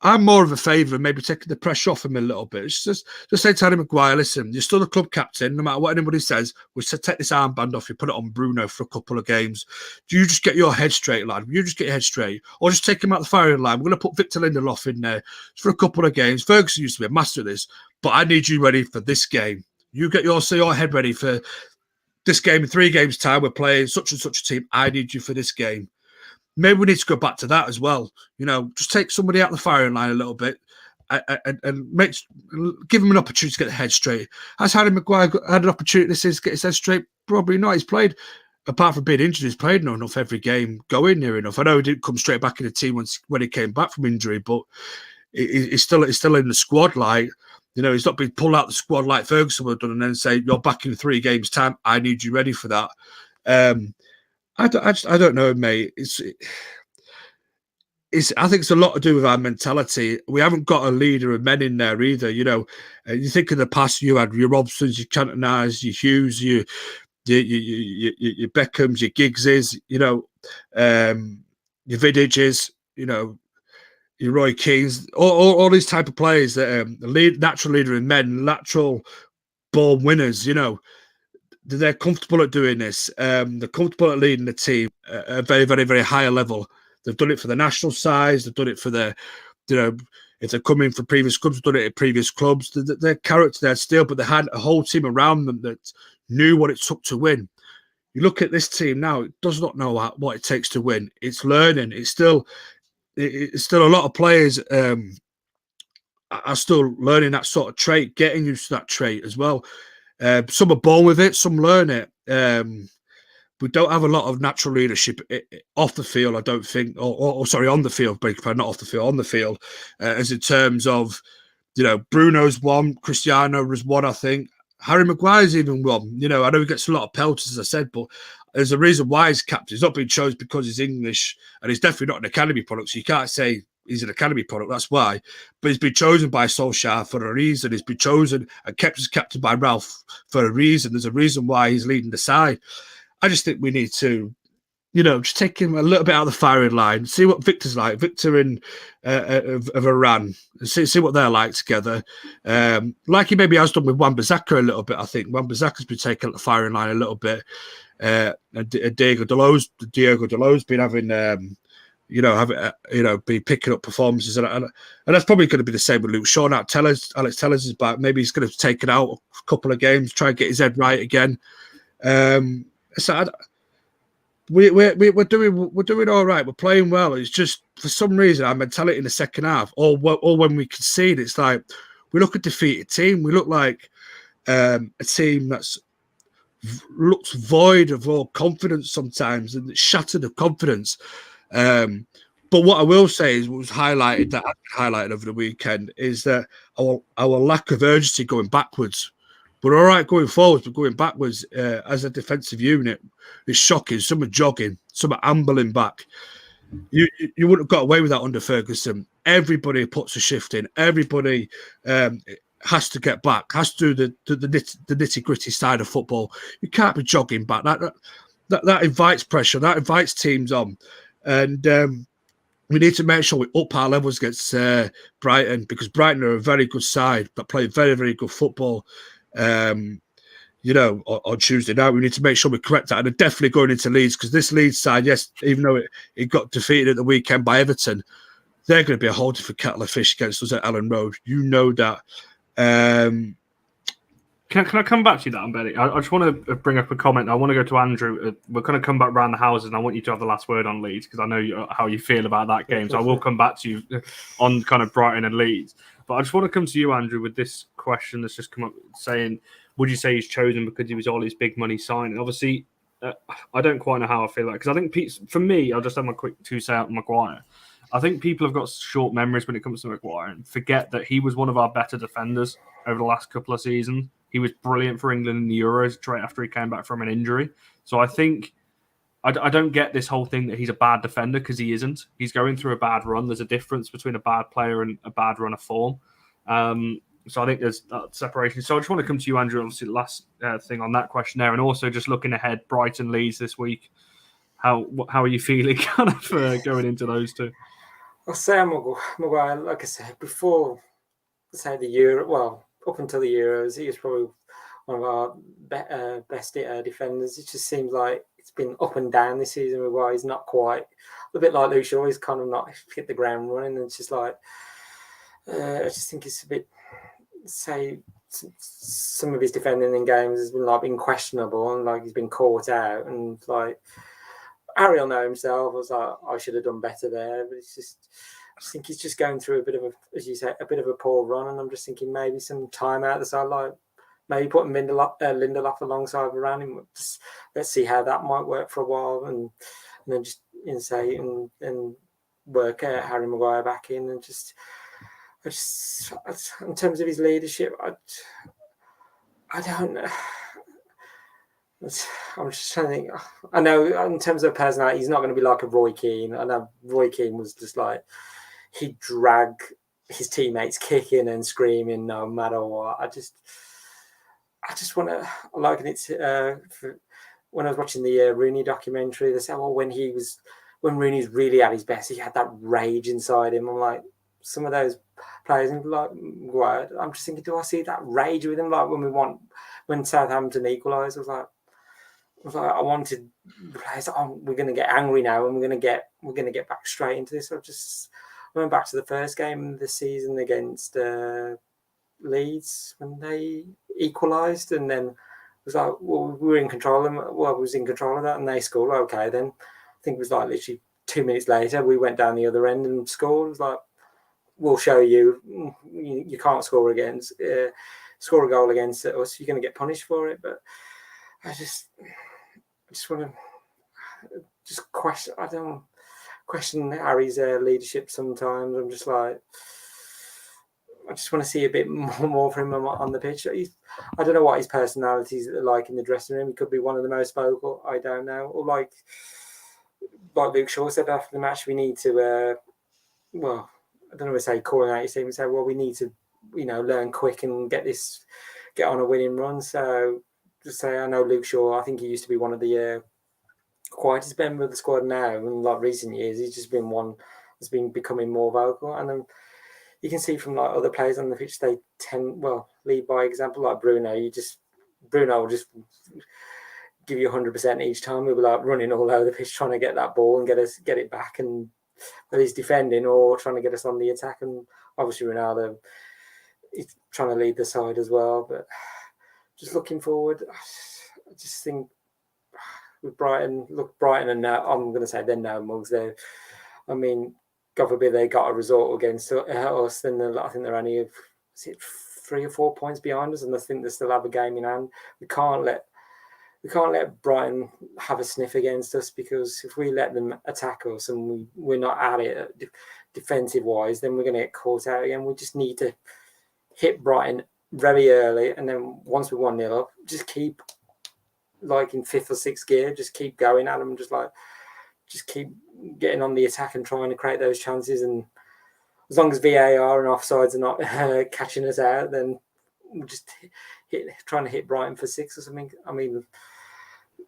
I'm more of a favour of maybe taking the pressure off him a little bit. It's just say to Harry Maguire, listen, you're still the club captain. No matter what anybody says, we'll take this armband off you, put it on Bruno for a couple of games. Do you just get your head straight, lad? You just get your head straight. Or just take him out the firing line. We're going to put Victor Lindelof in there for a couple of games. Ferguson used to be a master of this, but I need you ready for this game. You get your head ready for this game. In 3 games' time, we're playing such and such a team. I need you for this game. Maybe we need to go back to that as well. Just take somebody out the firing line a little bit and give him an opportunity to get the head straight. Has Harry Maguire had an opportunity to get his head straight? Probably not. He's played, apart from being injured, he's played enough every game, going near enough. I know he didn't come straight back in the team when he came back from injury, but he's still in the squad. He's not been pulled out the squad like Ferguson would have done and then say, you're back in 3 games' time. I need you ready for that. I don't know, mate. I think it's a lot to do with our mentality. We haven't got a leader of men in there either. You think in the past you had your Robsons, your Cantonais, your Hughes, your Beckhams, your Giggses, your Vidiges, your Roy Keanes, all these type of players that are natural leader in men, natural born winners. They're comfortable at doing this. They're comfortable at leading the team at a very, very, very high level. They've done it for the national sides. They've done it for the, if they're coming from previous clubs, done it at previous clubs, their character there still, but they had a whole team around them that knew what it took to win. You look at this team now; it does not know what it takes to win. It's learning. It's still a lot of players are still learning that sort of trait, getting used to that trait as well. Some are born with it, some learn it. We don't have a lot of natural leadership off the field, I don't think, or sorry, on the field, not off the field, on the field, as in terms of, Bruno's one, Cristiano was one, I think. Harry Maguire's even one. I know he gets a lot of pelters, as I said, but there's a reason why he's captain. He's not being chosen because he's English, and he's definitely not an academy product, so you can't say he's an academy product, that's why. But he's been chosen by Solskjaer for a reason. He's been chosen and kept as captain by Ralph for a reason. There's a reason why he's leading the side. I just think we need to, just take him a little bit out of the firing line, see what Victor's like, Victor and of Iran, see what they're like together. Like he maybe has done with Wan-Bissaka a little bit, I think. Wan-Bissaka's been taken out the firing line a little bit. And Diego Dalot's been having, be picking up performances. And that's probably going to be the same with Luke Shaw. Now, Alex Tellers is back. Maybe he's going to take it out a couple of games, try and get his head right again. So we're doing all right. We're playing well. It's just for some reason our mentality in the second half, or when we concede, it's like we look a defeated team. We look like a team that's looks void of all confidence sometimes, and it's shattered of confidence. But what I will say is, what was highlighted over the weekend is that our lack of urgency going backwards. We're all right going forwards, but going backwards as a defensive unit is shocking. Some are jogging, some are ambling back. You wouldn't have got away with that under Ferguson. Everybody puts a shift in. Everybody has to get back, has to do the nitty-gritty side of football. You can't be jogging back. That invites pressure. That invites teams on. And we need to make sure we up our levels against Brighton, because Brighton are a very good side that play very, very good football. On Tuesday night, we need to make sure we correct that, and they're definitely going into Leeds, because this Leeds side, yes, even though it got defeated at the weekend by Everton, they're going to be a whole different kettle of fish against us at Ellen Road. You know that. Can I come back to you, that, Betty? I just want to bring up a comment. I want to go to Andrew. We're going to come back around the houses, and I want you to have the last word on Leeds, because I know how you feel about that game. So I will come back to you on kind of Brighton and Leeds. But I just want to come to you, Andrew, with this question that's just come up saying, would you say he's chosen because he was Ollie's big money signing? Obviously, I don't quite know how I feel like, because I think, for me, I'll just have my quick two-say out on Maguire. I think people have got short memories when it comes to Maguire and forget that he was one of our better defenders over the last couple of seasons. He was brilliant for England in the Euros straight after he came back from an injury. So I think I don't get this whole thing that he's a bad defender, because he isn't. He's going through a bad run. There's a difference between a bad player and a bad run of form. So I think there's that separation. So I just want to come to you, Andrew, obviously the last thing on that question there, and also just looking ahead, Brighton Leeds this week. How are you feeling kind of going into those two? I'll say Maguire, like I said, before, say the Euro, well, up until the Euros, he was probably one of our best defenders. It just seems like it's been up and down this season with why he's not quite, a bit like Luke Shaw, he's kind of not hit the ground running. And it's just like, I just think it's a bit, say, some of his defending in games has been questionable, and like he's been caught out, and like Ariel know himself. I was like, I should have done better there, but it's just, I just think he's just going through a bit of a, as you say, a bit of a poor run, and I'm just thinking maybe some time out the side, like maybe putting Lindelof alongside around him. Just, let's see how that might work for a while, and then just and work Harry Maguire back in, and just in terms of his leadership, I don't know. I'm just trying to think. I know in terms of personality, he's not going to be like a Roy Keane. I know Roy Keane was just like, he'd drag his teammates kicking and screaming no matter what. I just want to liken it to when I was watching the Rooney documentary. They said, well, when Rooney's really at his best, he had that rage inside him. I'm like, some of those players, like, I'm just thinking, do I see that rage with him? Like when Southampton equalised, I was like, I wanted the players. Oh, we're going to get angry now, and we're going to get back straight into this. went back to the first game this season against Leeds when they equalised, and then it was like, well, we were in control. Well, we was in control of that, and they scored. Okay, then I think it was like literally 2 minutes later, we went down the other end and scored. It was like, we'll show you, you can't score a goal against us. You're going to get punished for it. But I just want to just question. I don't question Harry's leadership sometimes. I'm just like, I just want to see a bit more from him on the pitch. I don't know what his personality is like in the dressing room. He could be one of the most vocal. I don't know. Or like Luke Shaw said after the match, we need to, well, I don't know what to say, calling out your team and say, well, we need to, learn quick and get on a winning run. So just say, I know Luke Shaw, I think he used to be one of the quietest member of the squad now. In like recent years, he's just been one that's been becoming more vocal. And then you can see from like other players on the pitch, they lead by example. Like Bruno will just give you 100% each time. We'll be like running all over the pitch trying to get that ball and get it back, and whether he's defending or trying to get us on the attack. And obviously Ronaldo, he's trying to lead the side as well. But just looking forward, I just think with Brighton and now I'm going to say they're no mugs. I mean, God forbid they got a result against us, then I think they're only 3 or 4 points behind us, and I think they still have a game in hand. We can't let Brighton have a sniff against us, because if we let them attack us and we're not at it defensive wise, then we're going to get caught out again. We just need to hit Brighton very early, and then once we're 1-0 up, just keep like in 5th or 6th gear, just keep going at them, just keep getting on the attack and trying to create those chances. And as long as VAR and offsides are not catching us out, then we'll just trying to hit Brighton for 6 or something. I mean,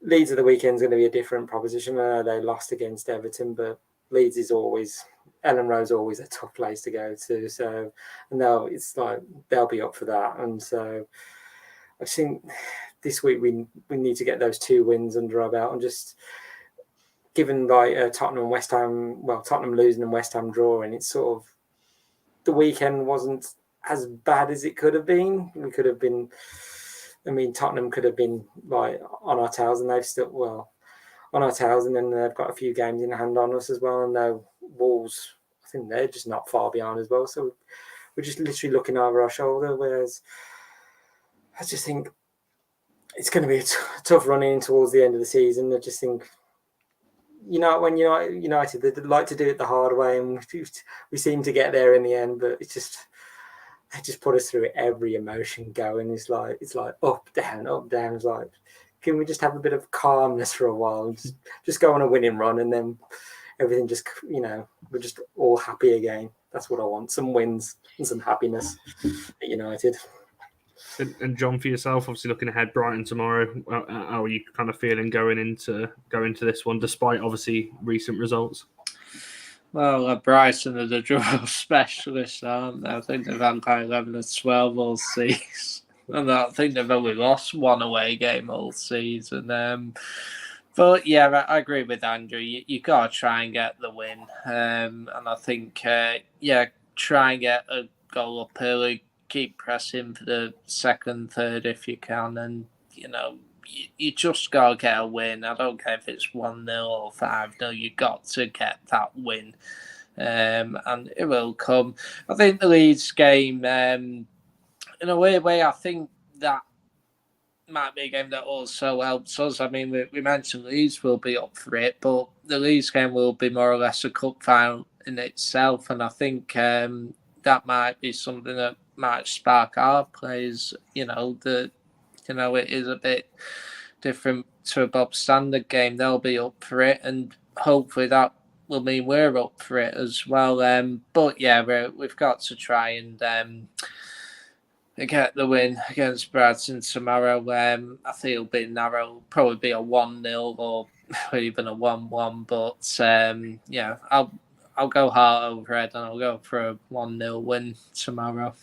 Leeds of the weekend is going to be a different proposition. I know they lost against Everton, but Leeds is always, Ellen Road's always a tough place to go to. So, and they'll be up for that. And so I think this week we need to get those 2 wins under our belt, and just given like Tottenham and West Ham, Tottenham losing and West Ham drawing, it's sort of, the weekend wasn't as bad as it could have been. Tottenham could have been like on our tails, and they've still, on our tails, and then they've got a few games in hand on us as well. And now Wolves, I think they're just not far behind as well. So we're just literally looking over our shoulder, whereas I just think it's going to be a tough run in towards the end of the season. I just think, when United, they like to do it the hard way, and we seem to get there in the end, but it's just, they just put us through every emotion going. It's like up, down. It's like, can we just have a bit of calmness for a while and just go on a winning run, and then everything just, we're just all happy again. That's what I want. Some wins and some happiness at United. And John, for yourself, obviously looking ahead, Brighton tomorrow, how are you kind of feeling going into this one, despite obviously recent results? Well, Brighton are the draw specialists, aren't they? I think they've had like 11 or 12 all season. And I think they've only lost 1 away game all season. But yeah, I agree with Andrew. You got to try and get the win. And I think, try and get a goal up early. Keep pressing for the 2nd, 3rd if you can. And, you just got to get a win. I don't care if it's 1-0 or 5-0. You got to get that win. And it will come. I think the Leeds game, in a weird way, I think that might be a game that also helps us. I mean, we mentioned Leeds will be up for it, but the Leeds game will be more or less a cup final in itself. And I think that might be something that might spark our players, it is a bit different to a Bob Standard game. They'll be up for it, and hopefully that will mean we're up for it as well. But yeah, we've got to try and get the win against Brighton tomorrow. I think it'll be narrow, probably be a 1-0 or even a 1-1. But I'll go heart over head, and I'll go for a 1-0 win tomorrow.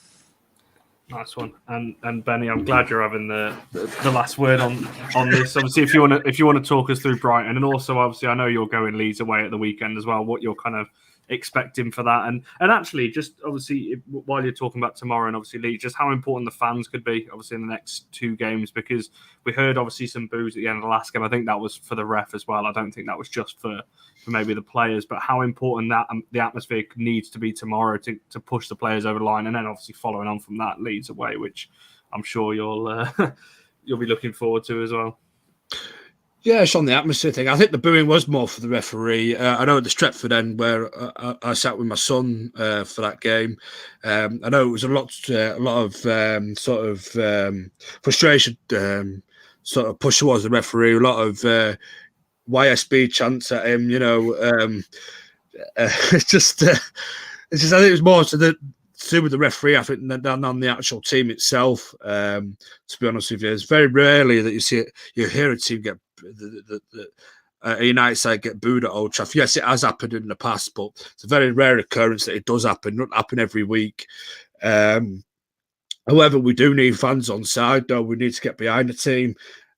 Nice one. And Benny, I'm glad you're having the last word on this. Obviously, if you want to talk us through Brighton, and also obviously I know you're going Leeds away at the weekend as well. What your kind of expecting for that. And actually, just obviously, while you're talking about tomorrow and obviously Leeds, just how important the fans could be, obviously, in the next 2 games, because we heard obviously some boos at the end of the last game. I think that was for the ref as well. I don't think that was just for maybe the players, but how important that the atmosphere needs to be tomorrow to push the players over the line. And then obviously following on from that, Leeds away, which I'm sure you'll be looking forward to as well. Yeah, it's on the atmosphere thing. I think the booing was more for the referee. I know at the Stretford end where I sat with my son for that game. I know it was a lot of frustration, sort of push towards the referee. A lot of YSB chants at him. It's just I think it was more to do with the referee, I think, than on the actual team itself. To be honest with you, it's very rarely that you hear a team get a United side get booed at Old Trafford. Yes, it has happened in the past, but it's a very rare occurrence that it does happen. It doesn't happen every week. However, we do need fans on side, though. We need to get behind the team.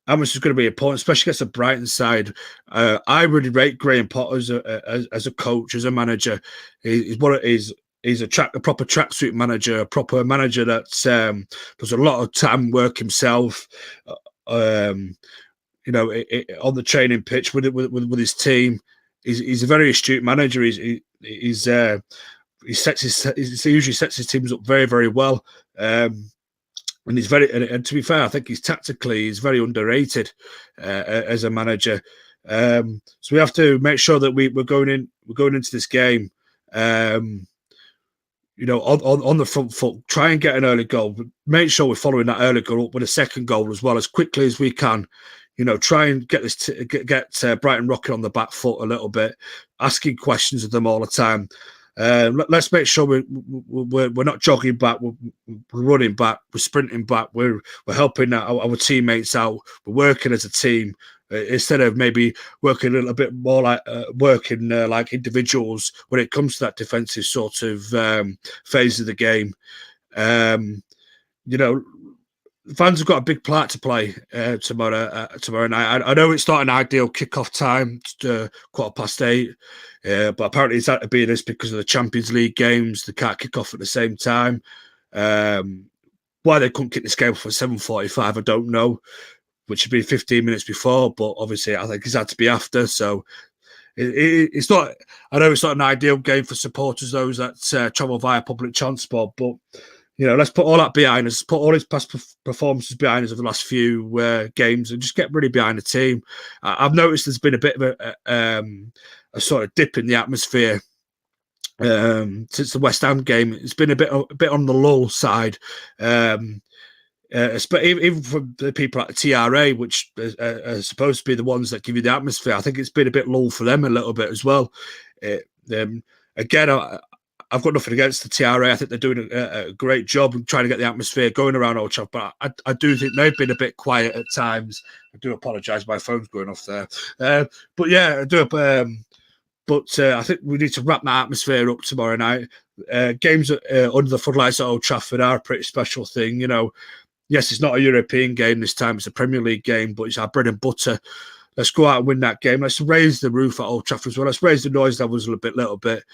Atmosphere is going to be important, especially against the Brighton side. I really rate Graham Potter as a coach, as a manager. He's what it is. He's a proper tracksuit manager, a proper manager that does a lot of time work himself. On the training pitch with his team. He's a very astute manager. He usually sets his teams up very, very well. And he's and to be fair, I think he's very underrated as a manager. So we have to make sure that we're going into this game, on the front foot. Try and get an early goal. Make sure we're following that early goal up with a second goal as well as quickly as we can. Try and get Brighton rocking on the back foot a little bit, asking questions of them all the time. Let's make sure we're not jogging back, we're running back, we're sprinting back, we're helping our teammates out, we're working as a team instead of maybe working a little bit more like working like individuals when it comes to that defensive sort of phase of the game. Fans have got a big part to play tomorrow night. I know it's not an ideal kickoff time, 8:15, but apparently it's had to be this because of the Champions League games. They can't kick off at the same time. Why they couldn't kick this game off at 7:45, I don't know, which would be 15 minutes before, but obviously I think it's had to be after. So it's not. I know it's not an ideal game for supporters, those that travel via public transport, but let's put all that behind us, put all his past performances behind us over the last few games and just get really behind the team. I've noticed there's been a bit of a sort of dip in the atmosphere since the West Ham game. It's been a bit on the lull side, even from the people at the TRA, which are supposed to be the ones that give you the atmosphere. I think it's been a bit lull for them a little bit as well. Again, I've got nothing against the TRA. I think they're doing a great job of trying to get the atmosphere going around Old Trafford, but I do think they've been a bit quiet at times. I do apologise, my phone's going off there. But yeah, I do. But I think we need to wrap that atmosphere up tomorrow night. Games under the floodlights at Old Trafford are a pretty special thing. Yes, it's not a European game this time. It's a Premier League game, but it's our bread and butter. Let's go out and win that game. Let's raise the roof at Old Trafford as well. Let's raise the noise levels a little bit.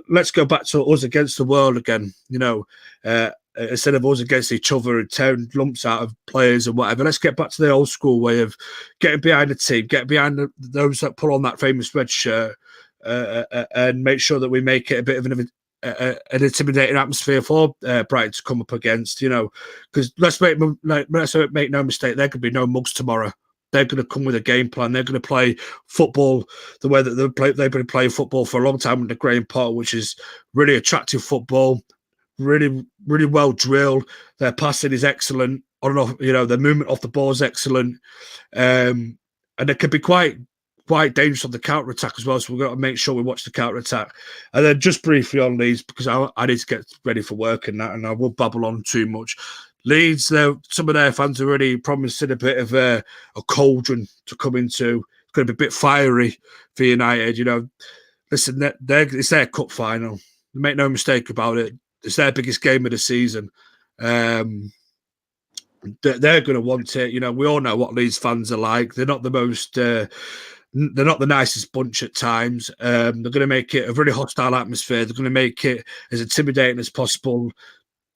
Let's go back to us against the world again, instead of us against each other and tearing lumps out of players and whatever. Let's get back to the old school way of getting behind the team, get behind those that put on that famous red shirt and make sure that we make it a bit of an intimidating atmosphere for Brighton to come up against, because let's make no mistake, there could be no mugs tomorrow. They're going to come with a game plan. They're going to play football the way that they've been playing football for a long time under Graham Potter, which is really attractive football, really, really well drilled. Their passing is excellent. I don't know, their movement off the ball is excellent. And it can be quite dangerous on the counter-attack as well. So we've got to make sure we watch the counter-attack. And then just briefly on Leeds, because I need to get ready for work and that, and I won't babble on too much. Leeds, some of their fans are really promising a bit of a cauldron to come into. It's going to be a bit fiery for United. Listen, it's their cup final. Make no mistake about it. It's their biggest game of the season. They're going to want it. We all know what Leeds fans are like. They're not the most they're not the nicest bunch at times. They're going to make it a really hostile atmosphere. They're going to make it as intimidating as possible.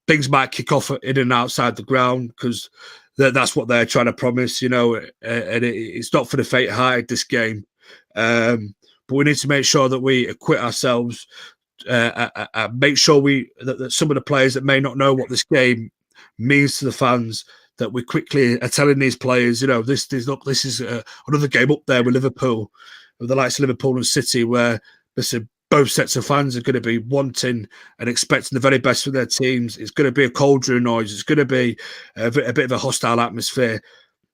Things might kick off in and outside the ground because that's what they're trying to promise, and it's not for the faint-hearted, this game. But we need to make sure that we acquit ourselves, make sure that some of the players that may not know what this game means to the fans, that we quickly are telling these players, this is another game up there with Liverpool, with the likes of Liverpool and City, where both sets of fans are going to be wanting and expecting the very best for their teams. It's going to be a cauldron noise. It's going to be a bit of a hostile atmosphere.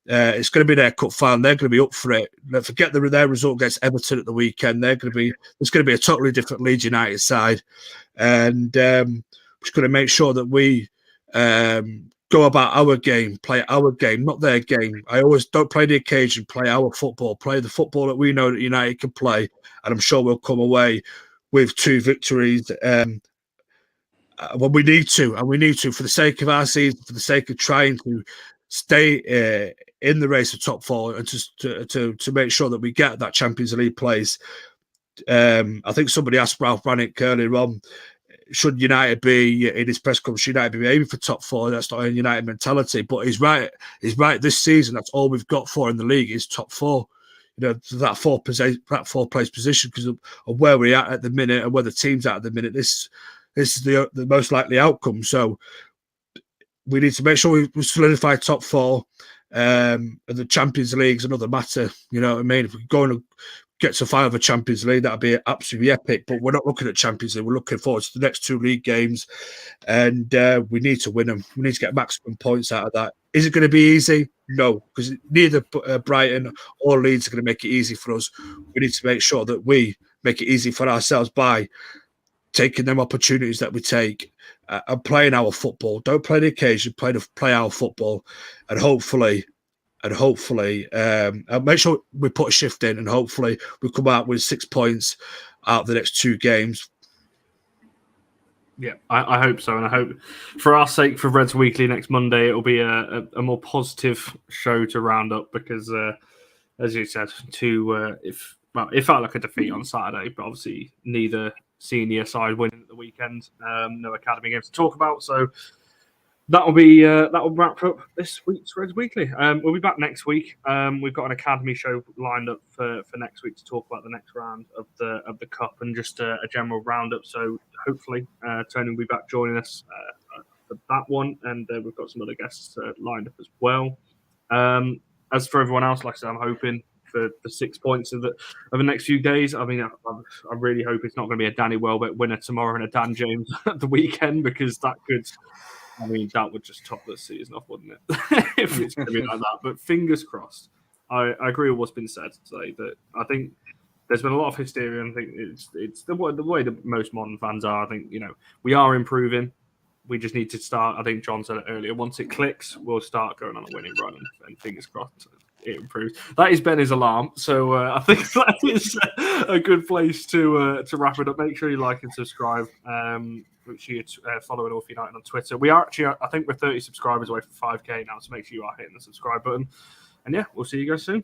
It's going to be their cup final. They're going to be up for it. Forget their result against Everton at the weekend. There's going to be a totally different Leeds United side, and we're just going to make sure that we go about our game, play our game, not their game. I always don't play the occasion, play our football, play the football that we know that United can play, and I'm sure we'll come away with 2 victories when we need to, and we need to for the sake of our season, for the sake of trying to stay in the race of top 4 and to make sure that we get that Champions League place. I think somebody asked Ralph Brannick earlier on, should United be in his press conference? Should United be aiming for top 4? That's not a United mentality, but he's right. He's right. This season, that's all we've got for in the league is top 4. That fourth place position because of where we're at the minute and where the team's at the minute. This is the most likely outcome. So we need to make sure we solidify top 4. And the Champions League is another matter. You know what I mean? If we go and get to 5 of a Champions League, that'd be absolutely epic. But we're not looking at Champions League. We're looking forward to the next 2 league games, and we need to win them. We need to get maximum points out of that. Is it going to be easy? No, because neither Brighton or Leeds are going to make it easy for us. We need to make sure that we make it easy for ourselves by taking them opportunities that we take and playing our football. Don't play the occasion, play our football, and hopefully make sure we put a shift in, and hopefully we come out with 6 points out of the next 2 games. Yeah, I hope so, and I hope for our sake, for Reds Weekly next Monday, it'll be a more positive show to round up because, as you said, it felt like a defeat on Saturday, but obviously neither senior side winning at the weekend, no academy games to talk about, so. That'll wrap up this week's Reds Weekly. We'll be back next week. We've got an academy show lined up for next week to talk about the next round of the cup and just a general roundup. So hopefully Tony will be back joining us for that one, and we've got some other guests lined up as well. As for everyone else, like I said, I'm hoping for 6 points of the next few days. I mean, I really hope it's not going to be a Danny Welbeck winner tomorrow and a Dan James at the weekend, because that could. I mean, that would just top the season off, wouldn't it? If it's going to be like that. But fingers crossed. I agree with what's been said today. That I think there's been a lot of hysteria. And I think it's the way that most modern fans are. I think we are improving. We just need to start. I think John said it earlier. Once it clicks, we'll start going on a winning run, and fingers crossed it improves. That is Benny's alarm. So I think that is a good place to wrap it up. Make sure you like and subscribe. Make sure you're following All for United on Twitter. We are actually, I think we're 30 subscribers away from 5K now, so make sure you are hitting the subscribe button. And yeah, we'll see you guys soon.